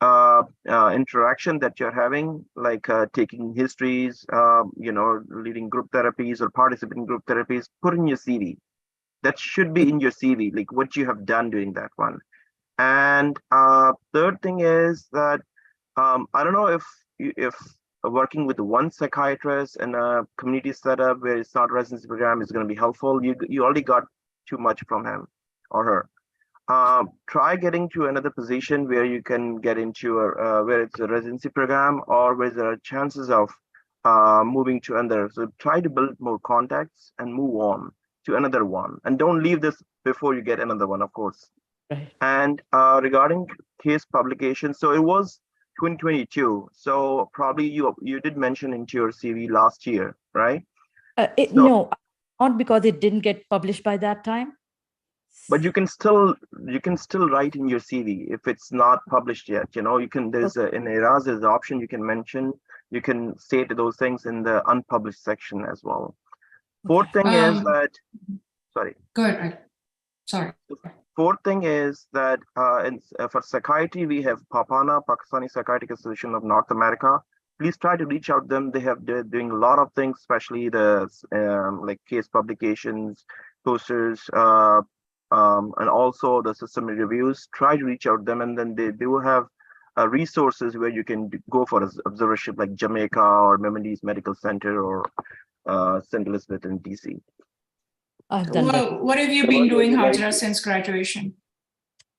interaction that you're having, like taking histories, leading group therapies or participating in group therapies, put in your CV. That should be in your CV, like what you have done during that one. And third thing is that I don't know if working with one psychiatrist in a community setup where it's not a residency program is going to be helpful. You already got too much from him or her. Try getting to another position where you can get into where it's a residency program or where there are chances of moving to another. So try to build more contacts and move on to another one. And don't leave this before you get another one, of course. Right. And regarding case publication, so it was 2022. So probably you did mention into your CV last year, right? No, not because it didn't get published by that time. But you can still write in your CV if it's not published yet. In Ejaz, there's the option you can mention. You can state those things in the unpublished section as well. Fourth thing is that, sorry. Go ahead. Sorry. Fourth thing is that for psychiatry, we have PAPANA, Pakistani Psychiatric Association of North America. Please try to reach out to them. They're doing a lot of things, especially the like case publications, posters, and also the system reviews. Try to reach out to them, and then they will have resources where you can go for observership, like Jamaica or Memphis Medical Center or St. Elizabeth in DC. I've done that. What have you been doing, Hajra, since graduation?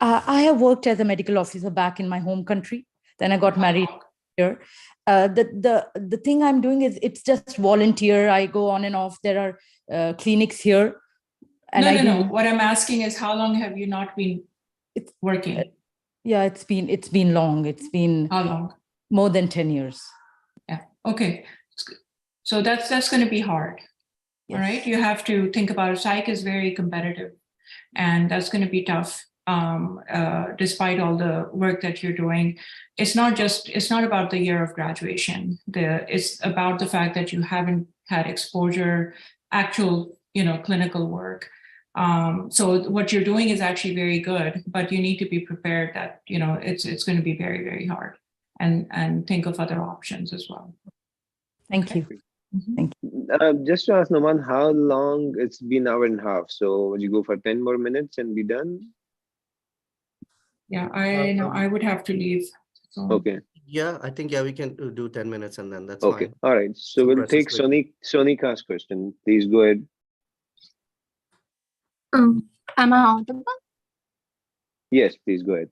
I have worked as a medical officer back in my home country. Then I got married here. The thing I'm doing is it's just volunteer. I go on and off. There are clinics here. And No. What I'm asking is, how long have you not been working? Yeah, it's been long. It's been how long? More than 10 years. Yeah. Okay. So that's going to be hard. Yes. All right. You have to think about it. Psych is very competitive, and that's going to be tough. Despite all the work that you're doing, it's not about the year of graduation. It's about the fact that you haven't had exposure, actual, clinical work. So what you're doing is actually very good, but you need to be prepared that, it's going to be very, very hard, and think of other options as well. Thank you. Mm-hmm. Thank you. Just to ask Noman, how long? It's been an hour and a half. So would you go for 10 more minutes and be done? Yeah, I know. I would have to leave. So. Okay. Yeah, I think, we can do 10 minutes and then that's okay. fine. All right. So we'll take Sonika's question. Please go ahead. Am I audible? Yes, please go ahead.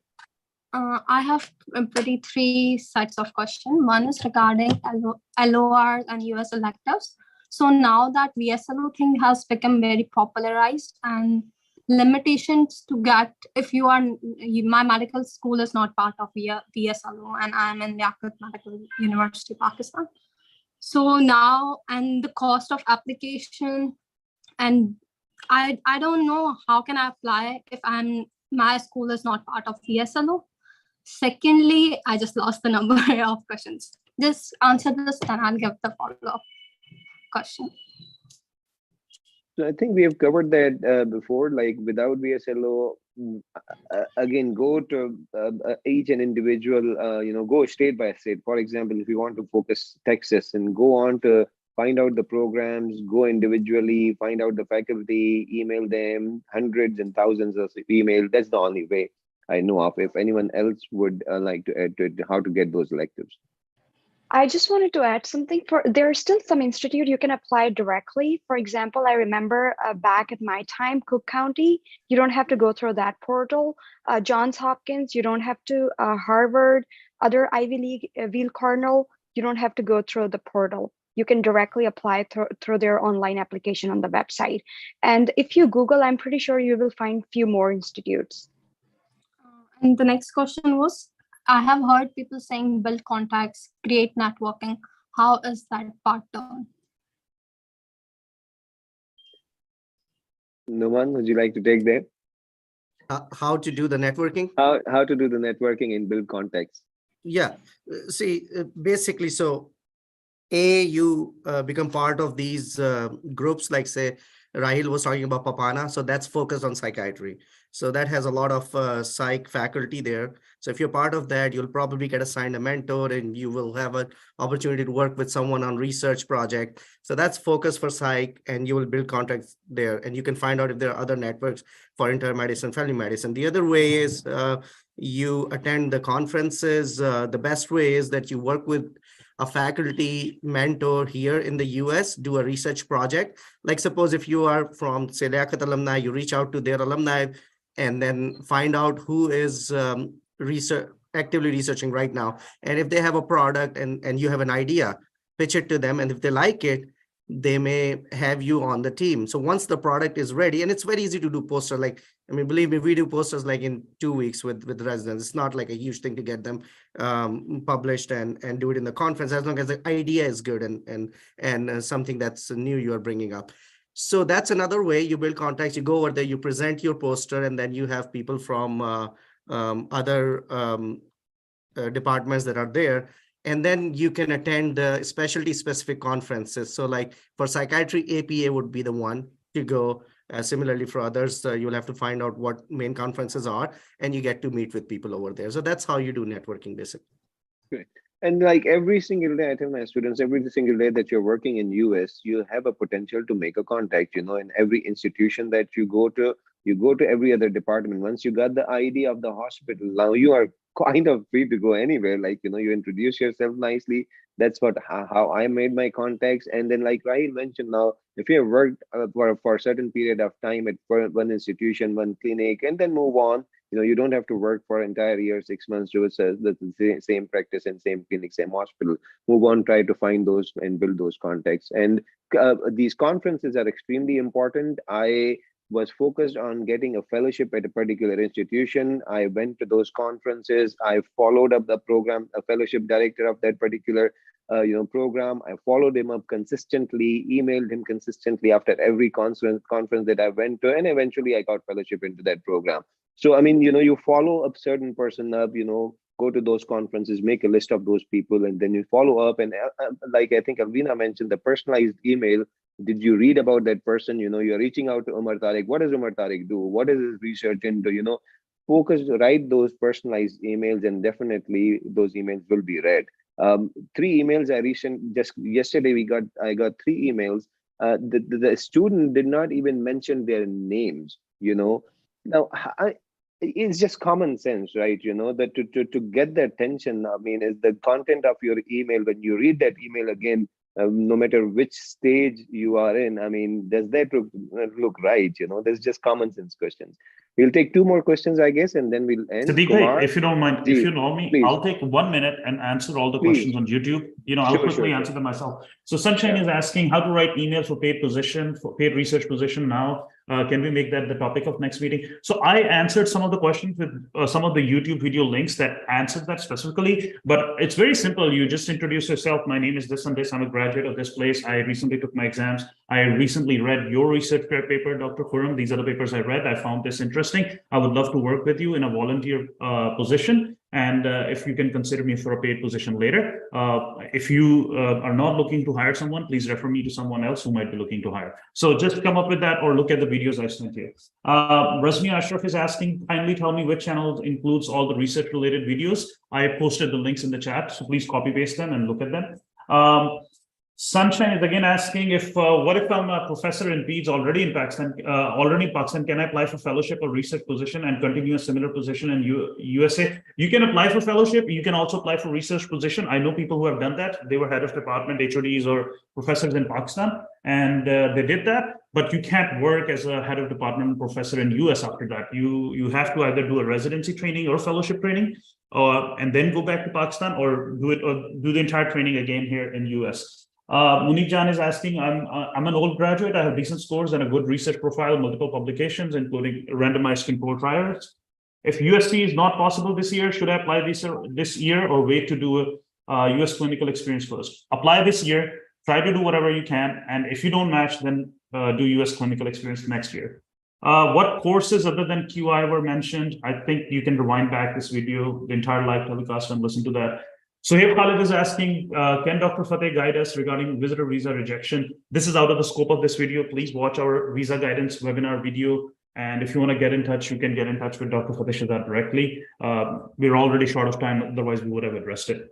I have pretty 3 sets of questions. One is regarding LORs and US electives. So now that VSLO thing has become very popularized, and limitations to get if you are my medical school is not part of VSLO and I'm in Liaquat Medical University, Pakistan. So now, and the cost of application, and I don't know how can I apply if my school is not part of VSLO. Secondly, I just lost the number of questions. Just answer this, then I'll give the follow-up question. So I think we have covered that before, like without VSLO, again, go to each and individual, go state by state. For example, if you want to focus Texas and go on to find out the programs, go individually, find out the faculty, email them, hundreds and thousands of emails. That's the only way I know of. If anyone else would like to add to it, how to get those electives. I just wanted to add something. There are still some institute you can apply directly. For example, I remember back at my time, Cook County, you don't have to go through that portal. Johns Hopkins, you don't have to. Harvard, other Ivy League, Weill Cornell, you don't have to go through the portal. You can directly apply through their online application on the website. And if you Google, I'm pretty sure you will find few more institutes. And the next question was, I have heard people saying build contacts, create networking. How is that part done? Numan, would you like to take that? How to do the networking? How to do the networking and build contacts? Yeah, see, basically, so you become part of these groups, like say Rahil was talking about Papana, so that's focused on psychiatry. So that has a lot of psych faculty there. So if you're part of that, you'll probably get assigned a mentor and you will have an opportunity to work with someone on research project. So that's focus for psych, and you will build contacts there, and you can find out if there are other networks for internal medicine, family medicine. The other way is you attend the conferences. The best way is that you work with a faculty mentor here in the US, do a research project. Like suppose if you are from say Liaquat alumni, you reach out to their alumni and then find out who is actively researching right now. And if they have a product and you have an idea, pitch it to them. And if they like it, they may have you on the team. So once the product is ready, and it's very easy to do poster, like, I mean, believe me, we do posters like in 2 weeks with residents. It's not like a huge thing to get them published and do it in the conference, as long as the idea is good and something that's new you are bringing up. So that's another way you build contacts. You go over there, you present your poster, and then you have people from other departments that are there. And then you can attend the specialty specific conferences. So like for psychiatry, APA would be the one to go. Similarly for others, you'll have to find out what main conferences are, and you get to meet with people over there. So that's how you do networking, basically. Great. And like every single day, I tell my students, every single day that you're working in US, you have a potential to make a contact, in every institution that you go to every other department. Once you got the ID of the hospital, now you are kind of free to go anywhere. Like, you introduce yourself nicely. That's how I made my contacts. And then like Rahil mentioned, now, if you have worked for a certain period of time at one institution, one clinic, and then move on, you don't have to work for an entire year, 6 months to the same practice and same clinic, same hospital. Move on, try to find those and build those contacts. And these conferences are extremely important. I was focused on getting a fellowship at a particular institution. I went to those conferences. I followed up the program, a fellowship director of that particular program. I followed him up consistently, emailed him consistently after every conference that I went to, and eventually I got fellowship into that program. So, I mean, you follow up certain person up, go to those conferences, make a list of those people, and then you follow up. And like I think Alvina mentioned, the personalized email. Did you read about that person? You're reaching out to Umar Tariq. What does Umar Tariq do? What is his research into? Focus, write those personalized emails, and definitely those emails will be read. 3 emails just yesterday I got 3 emails. The student did not even mention their names. Now it's just common sense, right? That to get the attention, I mean, is the content of your email. When you read that email again, no matter which stage you are in, I mean, does that look right? There's just common sense questions. We'll take 2 more questions, I guess, and then we'll end. Sadiq, Kumar, if you don't mind, if you allow me, please. I'll take 1 minute and answer all the Please. questions on YouTube. I'll quickly answer them myself. So Sunshine is asking how to write emails for paid position, for paid research position now. Can we make that the topic of next meeting? So I answered some of the questions with some of the YouTube video links that answered that specifically, but it's very simple. You just introduce yourself. My name is this and this. I'm a graduate of this place. I recently took my exams. I recently read your research paper, Dr. Khurram. These are the papers I read. I found this interesting. I would love to work with you in a volunteer position. And if you can consider me for a paid position later. If you are not looking to hire someone, please refer me to someone else who might be looking to hire. So just come up with that or look at the videos I sent you. Rasmi Ashraf is asking, kindly tell me which channel includes all the research related videos. I posted the links in the chat, so please copy paste them and look at them. Sunshine is again asking if what if I'm a professor in PEDS already in Pakistan, can I apply for fellowship or research position and continue a similar position in USA? You can apply for fellowship. You can also apply for research position. I know people who have done that. They were head of department, HODs, or professors in Pakistan, and they did that. But you can't work as a head of department professor in US after that. You have to either do a residency training or fellowship training, and then go back to Pakistan, or do the entire training again here in US. Munib Jan is asking, I'm an old graduate. I have decent scores and a good research profile, multiple publications, including randomized controlled trials. If USC is not possible this year, should I apply this year or wait to do a US clinical experience first? Apply this year, try to do whatever you can. And if you don't match, then do US clinical experience next year. What courses other than QI were mentioned? I think you can rewind back this video, the entire live telecast, and listen to that. Sohaib Khalid is asking, can Dr. Fateh guide us regarding visitor visa rejection? This is out of the scope of this video. Please watch our visa guidance webinar video. And if you want to get in touch, you can get in touch with Dr. Fateh Shahzad directly. We're already short of time, otherwise we would have addressed it.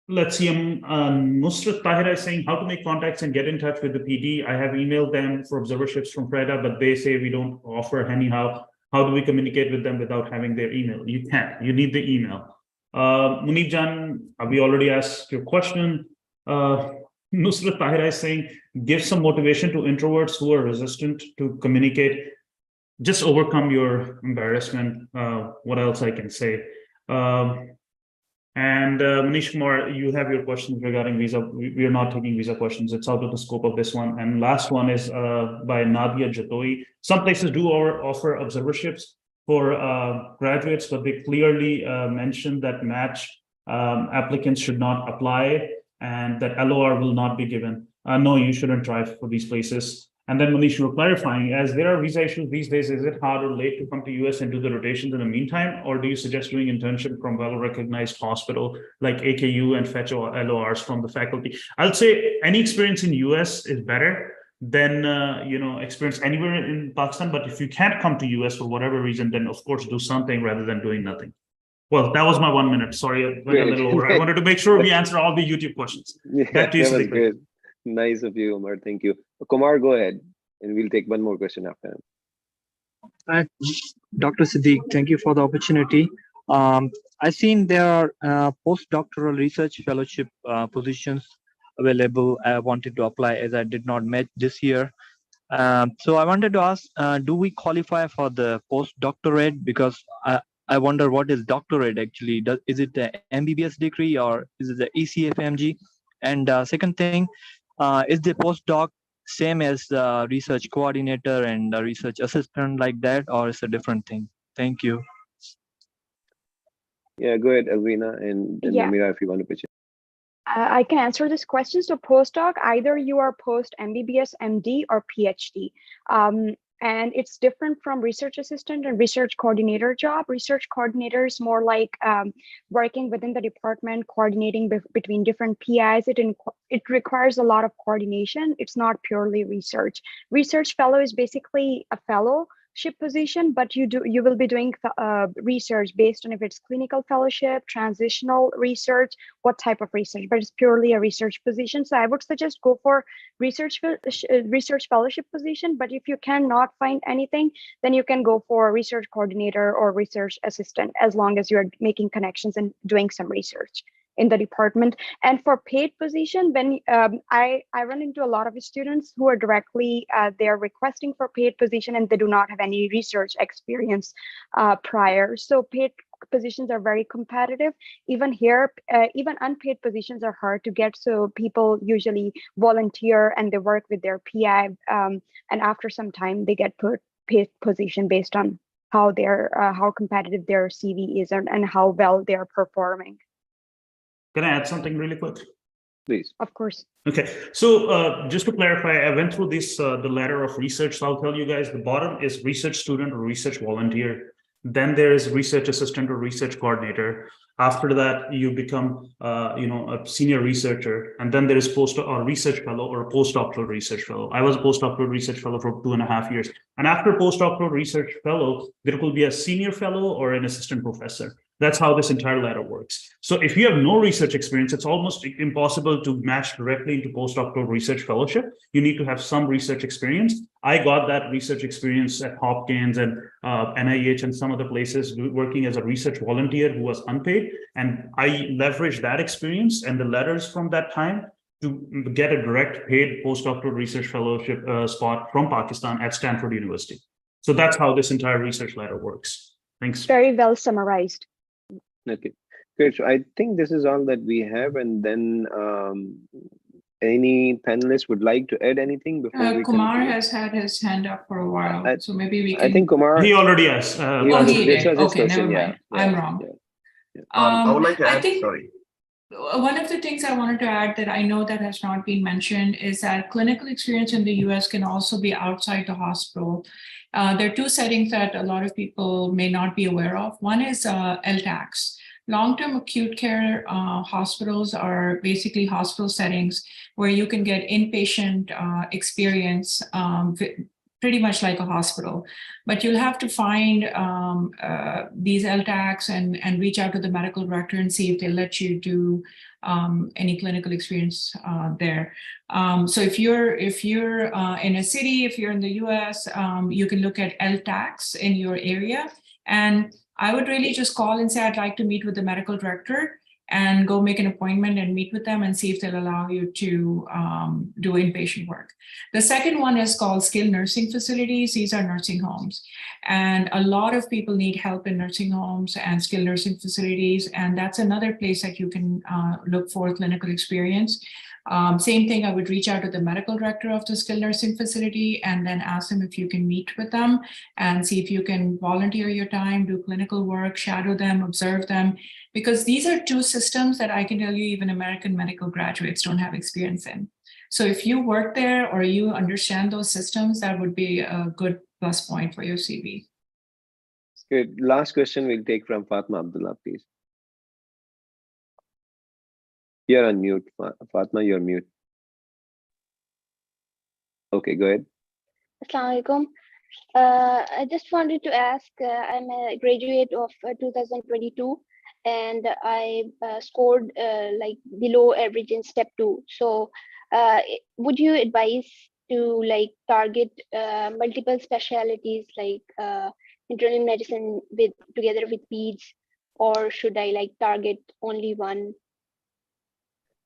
Let's see, Nusrat Tahira is saying how to make contacts and get in touch with the PD. I have emailed them for observerships from FREDA, but they say we don't offer anyhow. How do we communicate with them without having their email? You can't. You need the email. Munib Jan, we already asked your question. Nusrat Tahira is saying, give some motivation to introverts who are resistant to communicate. Just overcome your embarrassment. What else I can say? Manish Kumar, you have your questions regarding visa. We are not taking visa questions. It's out of the scope of this one. And last one is by Nadia Jatoi. Some places do offer observerships for graduates, but they clearly mention that match applicants should not apply and that LOR will not be given. No, you shouldn't try for these places. And then Manish, you were clarifying, as there are visa issues these days, is it hard or late to come to US and do the rotations in the meantime? Or do you suggest doing internship from well-recognized hospital like AKU and fetch LORs from the faculty? I'll say any experience in US is better than experience anywhere in Pakistan. But if you can't come to US for whatever reason, then of course do something rather than doing nothing. Well, that was my 1 minute. Sorry, I went a little over. I wanted to make sure we answer all the YouTube questions. Back to you, that was good. Nice of you, Umar. Thank you. Kumar, go ahead, and we'll take one more question after him. Dr. Siddiq, thank you for the opportunity. I've seen there are postdoctoral research fellowship positions available. I wanted to apply as I did not match this year. So I wanted to ask, do we qualify for the postdoctorate? Because I wonder what is doctorate actually. Is it the MBBS degree or is it the ECFMG? And second thing, is the postdoc same as the research coordinator and the research assistant like that, or is it a different thing? Thank you. Yeah, go ahead, Alvina, and then Namira, if you want to pitch in. I can answer this question. So postdoc, either you are post MBBS, MD, or PhD. And it's different from research assistant and research coordinator job. Research coordinator is more like working within the department, coordinating between different PIs. It requires a lot of coordination. It's not purely research. Research fellow is basically a fellowship position, but you will be doing research based on if it's clinical fellowship, transitional research, what type of research, but it's purely a research position. So I would suggest go for research fellowship position, but if you cannot find anything, then you can go for research coordinator or research assistant, as long as you're making connections and doing some research. in the department. And for paid position, when I run into a lot of students who are directly, they're requesting for paid position and they do not have any research experience prior. So paid positions are very competitive. Even here, even unpaid positions are hard to get. So people usually volunteer and they work with their PI, and after some time they get put paid position based on how how competitive their CV is and how well they're performing. Can I add something really quick? Please. Of course. Okay, so just to clarify, I went through this, the ladder of research. So I'll tell you guys, the bottom is research student or research volunteer. Then there is research assistant or research coordinator. After that, you become, a senior researcher, and then there is research fellow or a postdoctoral research fellow. I was a postdoctoral research fellow for 2.5 years, and after postdoctoral research fellow, there will be a senior fellow or an assistant professor. That's how this entire ladder works. So if you have no research experience, it's almost impossible to match directly into postdoctoral research fellowship. You need to have some research experience. I got that research experience at Hopkins and NIH and some other places working as a research volunteer who was unpaid. And I leveraged that experience and the letters from that time to get a direct paid postdoctoral research fellowship spot from Pakistan at Stanford University. So that's how this entire research ladder works. Thanks. Very well summarized. Okay, great. So I think this is all that we have, and then any panelists would like to add anything before we Kumar conclude? has had his hand up for a while, so maybe we can. I think Kumar. He already has. He already did. this was his Okay, question. never mind. Yeah, I'm wrong. I would like to add. I think Sorry. one of the things I wanted to add that I know that has not been mentioned is that clinical experience in the US can also be outside the hospital. There are two settings that a lot of people may not be aware of. One is LTACs. Long-term acute care hospitals are basically hospital settings where you can get inpatient experience pretty much like a hospital. But you'll have to find these LTACs and reach out to the medical director and see if they let you do any clinical experience there. So if you're in a city, if you're in the US, you can look at LTACs in your area. And I would really just call and say, I'd like to meet with the medical director and go make an appointment and meet with them and see if they'll allow you to do inpatient work. The second one is called skilled nursing facilities. These are nursing homes. And a lot of people need help in nursing homes and skilled nursing facilities. And that's another place that you can look for clinical experience. Same thing, I would reach out to the medical director of the skilled nursing facility and then ask them if you can meet with them and see if you can volunteer your time, do clinical work, shadow them, observe them, because these are two systems that I can tell you even American medical graduates don't have experience in. So if you work there or you understand those systems, that would be a good plus point for your CV. Good. Last question we'll take from Fatma Abdullah, please. You're on mute, Fatma, you're mute. Okay, go ahead. Assalamu alaikum. I just wanted to ask, I'm a graduate of 2022 and I scored like below average in step 2. So would you advise to like target multiple specialties like internal medicine together with peds, or should I like target only one?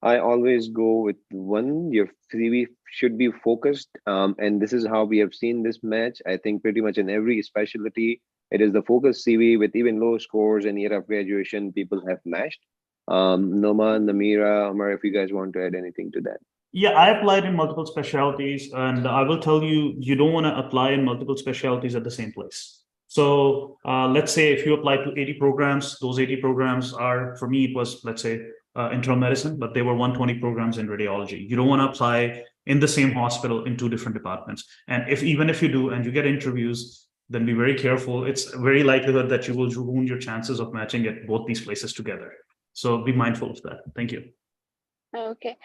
I always go with one. Your CV should be focused, and this is how we have seen this match. I think pretty much in every specialty, it is the focused CV with even low scores and year of graduation, people have matched. Noman, Namira, Omar, if you guys want to add anything to that. Yeah, I applied in multiple specialties, and I will tell you, you don't want to apply in multiple specialties at the same place. So let's say if you apply to 80 programs, those 80 programs are, for me, it was, let's say, internal medicine, but there were 120 programs in radiology. You don't want to apply in the same hospital in 2 different departments. And even if you do and you get interviews, then be very careful. It's very likelihood that you will ruin your chances of matching at both these places together. So be mindful of that. Thank you. Okay,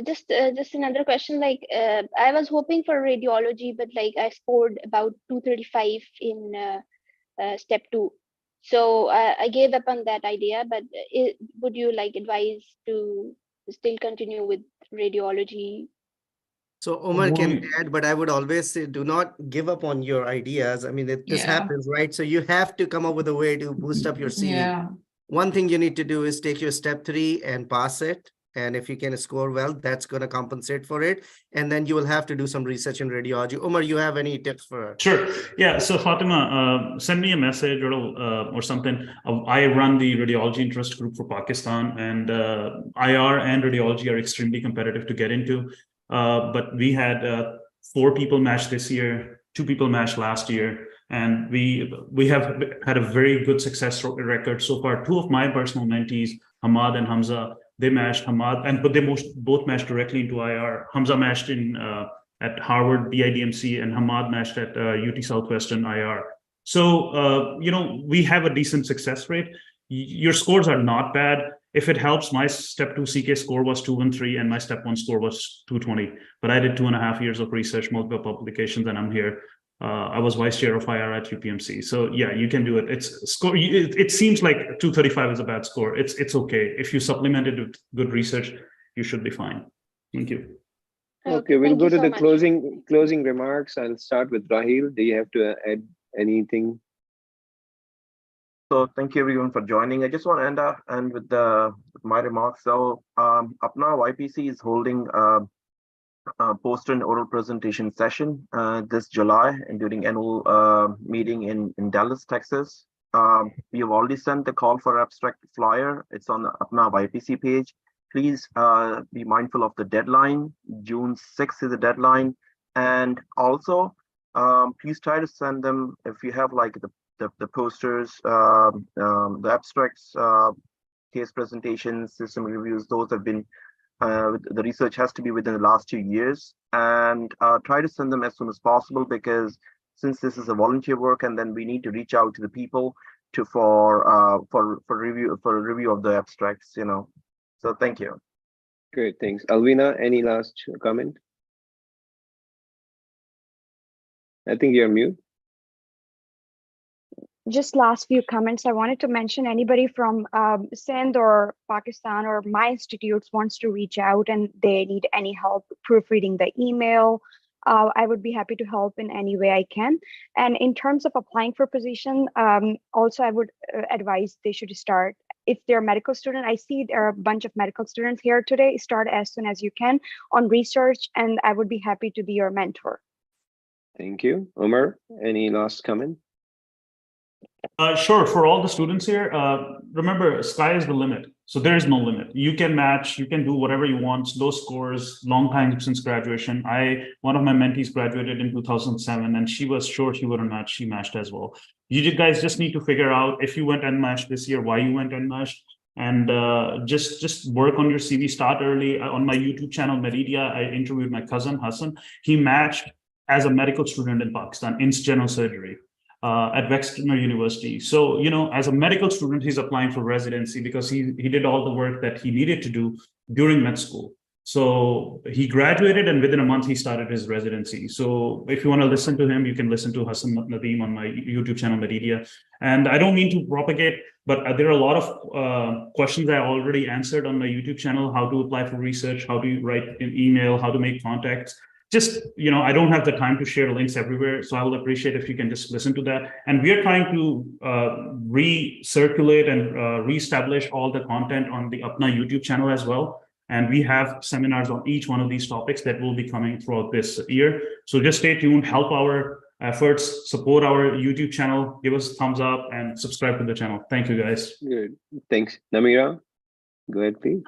just another question. Like I was hoping for radiology, but like I scored about 235 in step 2. So I gave up on that idea, but would you like advise to still continue with radiology? So Omar can add, but I would always say, do not give up on your ideas. I mean, this happens, right? So you have to come up with a way to boost up your CV. Yeah. one thing you need to do is take your step 3 and pass it. And if you can score well, that's going to compensate for it. And then you will have to do some research in radiology. Umar, you have any tips for her? Sure. Yeah. So Fatima, send me a message or something. I run the radiology interest group for Pakistan, and IR and radiology are extremely competitive to get into. But we had 4 people match this year, 2 people matched last year, and we have had a very good success record so far. 2 of my personal mentees, Hamad and Hamza, they matched. Hamad, but they both matched directly into IR. Hamza matched in at Harvard BIDMC, and Hamad matched at UT Southwestern IR. So, we have a decent success rate. Your scores are not bad. If it helps, my step 2 CK score was 213 and my step 1 score was 220. But I did 2.5 years of research, multiple publications, and I'm here. I was vice chair of IR at UPMC. So yeah, you can do it. It seems like 235 is a bad score. It's okay. If you supplement it with good research, you should be fine. Thank you. Okay, we'll go to the closing remarks. I'll start with Rahil. Do you have to add anything? So thank you everyone for joining. I just want to end with my remarks. So Apna YPC is holding poster and oral presentation session this July and during annual meeting in Dallas, Texas. We have already sent the call for abstract flyer. It's on the Apna YPC page. Please be mindful of the deadline. June 6th is the deadline. And also, please try to send them if you have like the posters, the abstracts, case presentations, system reviews. Those have been the research has to be within the last 2 years, and try to send them as soon as possible, because since this is a volunteer work, and then we need to reach out to the people for review of the abstracts. So thank you. Great, thanks. Alvina, any last comment? I think you're mute. Just last few comments. I wanted to mention anybody from Sindh or Pakistan or my institutes wants to reach out and they need any help proofreading the email, I would be happy to help in any way I can. And in terms of applying for position, also I would advise they should start. If they're a medical student, I see there are a bunch of medical students here today, start as soon as you can on research, and I would be happy to be your mentor. Thank you. Umar, any last comment? Sure. For all the students here, remember, sky is the limit. So there is no limit. You can match, you can do whatever you want. Low scores, long time since graduation. One of my mentees graduated in 2007, and she was sure she wouldn't match. She matched as well. You guys just need to figure out, if you went unmatched this year, why you went unmatched, and just work on your CV. Start early. On my YouTube channel, Meridia, I interviewed my cousin Hassan. He matched as a medical student in Pakistan in general surgery. At Wexner University. So, as a medical student, he's applying for residency because he did all the work that he needed to do during med school. So he graduated, and within a month, he started his residency. So if you want to listen to him, you can listen to Hassan Nadeem on my YouTube channel, Meridia. And I don't mean to propagate, but there are a lot of questions I already answered on my YouTube channel: how to apply for research, how to write an email, how to make contacts. Just, I don't have the time to share links everywhere. So I will appreciate if you can just listen to that. And we are trying to recirculate and reestablish all the content on the Apna YouTube channel as well. And we have seminars on each one of these topics that will be coming throughout this year. So just stay tuned, help our efforts, support our YouTube channel, give us a thumbs up and subscribe to the channel. Thank you, guys. Good. Thanks. Namira? Go ahead, please.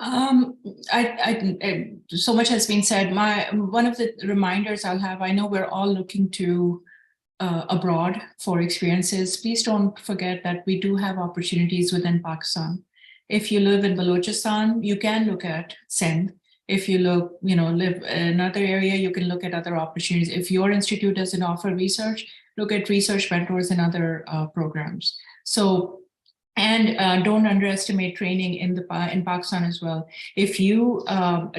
So much has been said. One of the reminders I'll have, I know we're all looking to abroad for experiences. Please don't forget that we do have opportunities within Pakistan. If you live in Balochistan, you can look at Sindh. If you live in another area, you can look at other opportunities. If your institute doesn't offer research, look at research mentors and other programs. And don't underestimate training in Pakistan as well. If you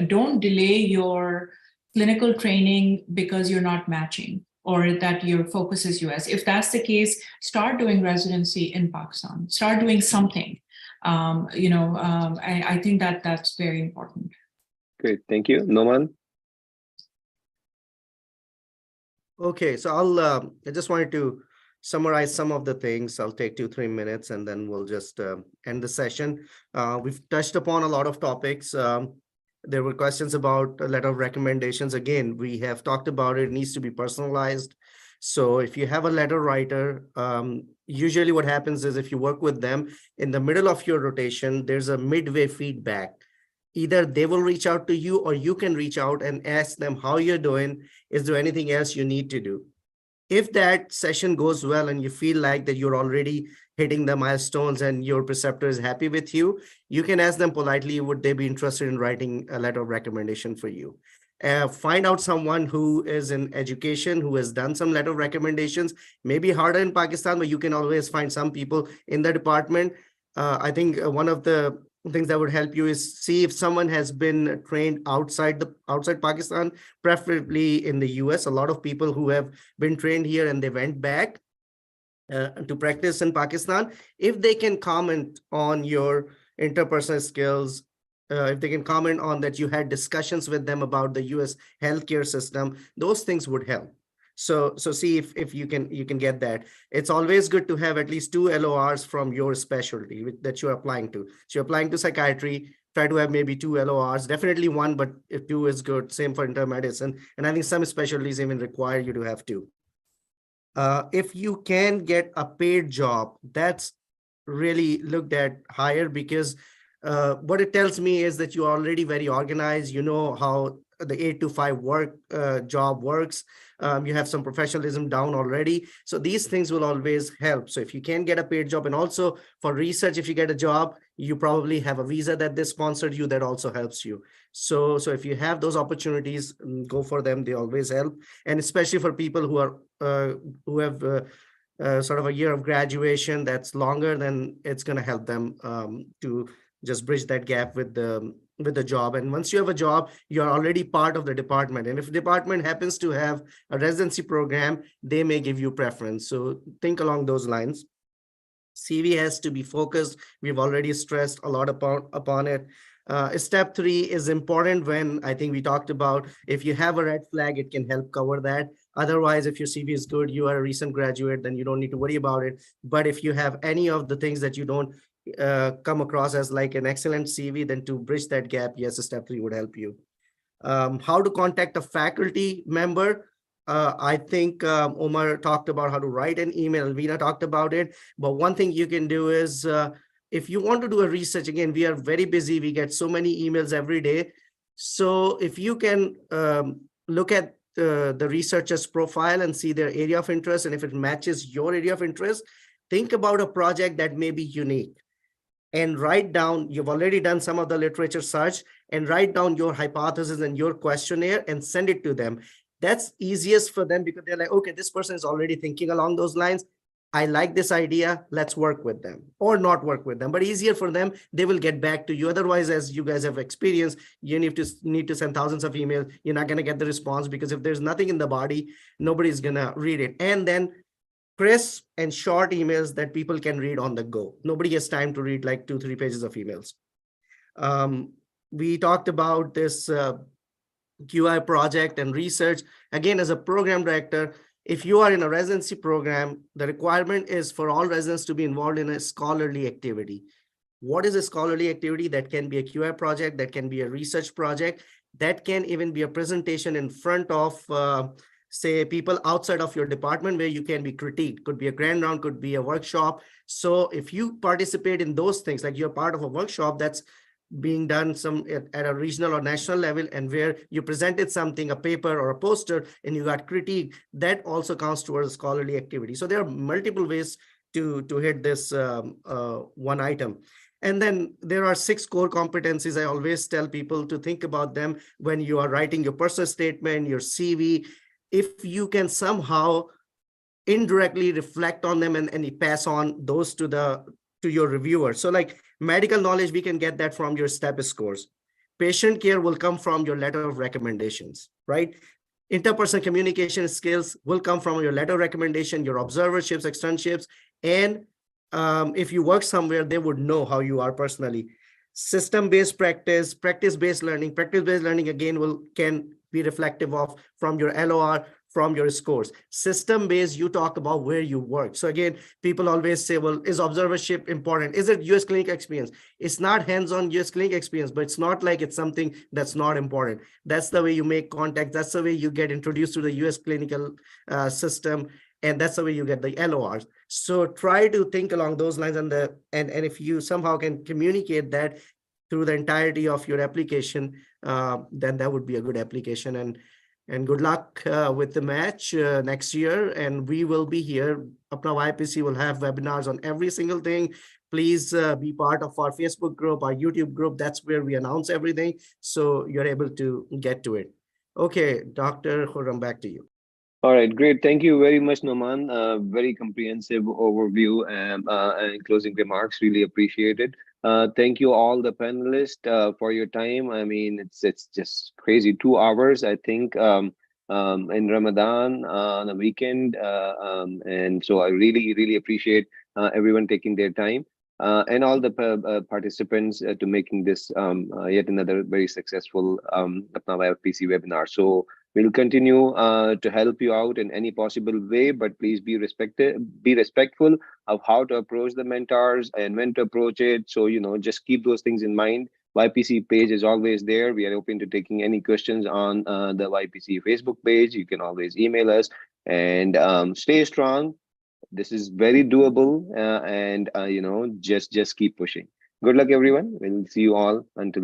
don't delay your clinical training because you're not matching or that your focus is US, if that's the case, start doing residency in Pakistan. Start doing something. I think that's very important. Great, thank you. Noman? Okay, so I just wanted to summarize some of the things. I'll take 2-3 minutes and then we'll just end the session. We've touched upon a lot of topics. There were questions about a letter of recommendations. Again, we have talked about it needs to be personalized. So if you have a letter writer, usually what happens is if you work with them in the middle of your rotation, there's a midway feedback. Either they will reach out to you or you can reach out and ask them how you're doing. Is there anything else you need to do? If that session goes well and you feel like that you're already hitting the milestones and your preceptor is happy with you, you can ask them politely, would they be interested in writing a letter of recommendation for you? Find out someone who is in education, who has done some letter of recommendations, maybe harder in Pakistan, but you can always find some people in the department. I think one of the things that would help you is see if someone has been trained outside Pakistan, preferably in the US. A lot of people who have been trained here and they went back to practice in Pakistan, if they can comment on your interpersonal skills, if they can comment on that you had discussions with them about the US healthcare system, those things would help. So see if you can get that. It's always good to have at least 2 LORs from your specialty that you're applying to. So you're applying to psychiatry, try to have maybe 2 LORs, definitely 1, but if 2 is good, same for internal medicine. And I think some specialties even require you to have 2. If you can get a paid job, that's really looked at higher, because what it tells me is that you're already very organized. You know how the 8 to 5 job works. You have some professionalism down already. So these things will always help. So if you can get a paid job, and also for research, if you get a job, you probably have a visa that they sponsored you, that also helps you. So if you have those opportunities, go for them. They always help. And especially for people who are who have sort of a year of graduation that's longer, then it's going to help them to just bridge that gap with the job. And once you have a job, you're already part of the department. And if the department happens to have a residency program, they may give you preference. So think along those lines. CV has to be focused. We've already stressed a lot upon it. Step 3 is important when I think we talked about, if you have a red flag, it can help cover that. Otherwise, if your CV is good, you are a recent graduate, then you don't need to worry about it. But if you have any of the things that you don't come across as like an excellent CV, then to bridge that gap, yes, step 3 would help you. How to contact a faculty member. I think Omar talked about how to write an email. Veena talked about it. But one thing you can do is, if you want to do a research, again, we are very busy. We get so many emails every day. So if you can look at the researcher's profile and see their area of interest, and if it matches your area of interest, think about a project that may be unique. And write down, you've already done some of the literature search, and write down your hypothesis and your questionnaire and send it to them. That's easiest for them, because they're like, okay, this person is already thinking along those lines. I like this idea, let's work with them, or not work with them, but easier for them. They will get back to you. Otherwise, as you guys have experienced, you need to send thousands of emails. You're not going to get the response, because if there's nothing in the body, nobody's going to read it. And then crisp and short emails that people can read on the go. Nobody has time to read like 2-3 pages of emails. We talked about this QI project and research. Again, as a program director, if you are in a residency program, the requirement is for all residents to be involved in a scholarly activity. What is a scholarly activity? That can be a QI project, that can be a research project, that can even be a presentation in front of say people outside of your department where you can be critiqued. Could be a grand round, could be a workshop. So if you participate in those things, like you're part of a workshop that's being done at a regional or national level, and where you presented something, a paper or a poster, and you got critique, that also counts towards scholarly activity. So there are multiple ways to hit this one item. And then there are 6 core competencies. I always tell people to think about them when you are writing your personal statement, your CV. If you can somehow indirectly reflect on them and pass on those to your reviewer. So like medical knowledge, we can get that from your STEP scores. Patient care will come from your letter of recommendations, right? Interpersonal communication skills will come from your letter of recommendation, your observerships, externships, and if you work somewhere, they would know how you are personally. System-based practice, practice-based learning again can be reflective of from your LOR, from your scores. System-based, you talk about where you work. So again, people always say, well, is observership important? Is it US clinic experience? It's not hands-on US clinic experience, but it's not like it's something that's not important. That's the way you make contact. That's the way you get introduced to the US clinical system. And that's the way you get the LORs. So try to think along those lines, and if you somehow can communicate that through the entirety of your application, then that would be a good application. And good luck with the match next year. And we will be here. Apna YPC will have webinars on every single thing. Please be part of our Facebook group, our YouTube group. That's where we announce everything, so you're able to get to it. Okay, Dr. Khurram, back to you. All right, great. Thank you very much, Noman. Very comprehensive overview and closing remarks. Really appreciate it. Thank you all the panelists for your time. I mean, it's just crazy. 2 hours, I think, in Ramadan on a weekend. And so I really appreciate everyone taking their time and all the participants to making this yet another very successful Apna YPC webinar. So we'll continue to help you out in any possible way, but please be respectful of how to approach the mentors and when to approach it. So, just keep those things in mind. YPC page is always there. We are open to taking any questions on the YPC Facebook page. You can always email us, and stay strong. This is very doable, and just keep pushing. Good luck, everyone. We'll see you all until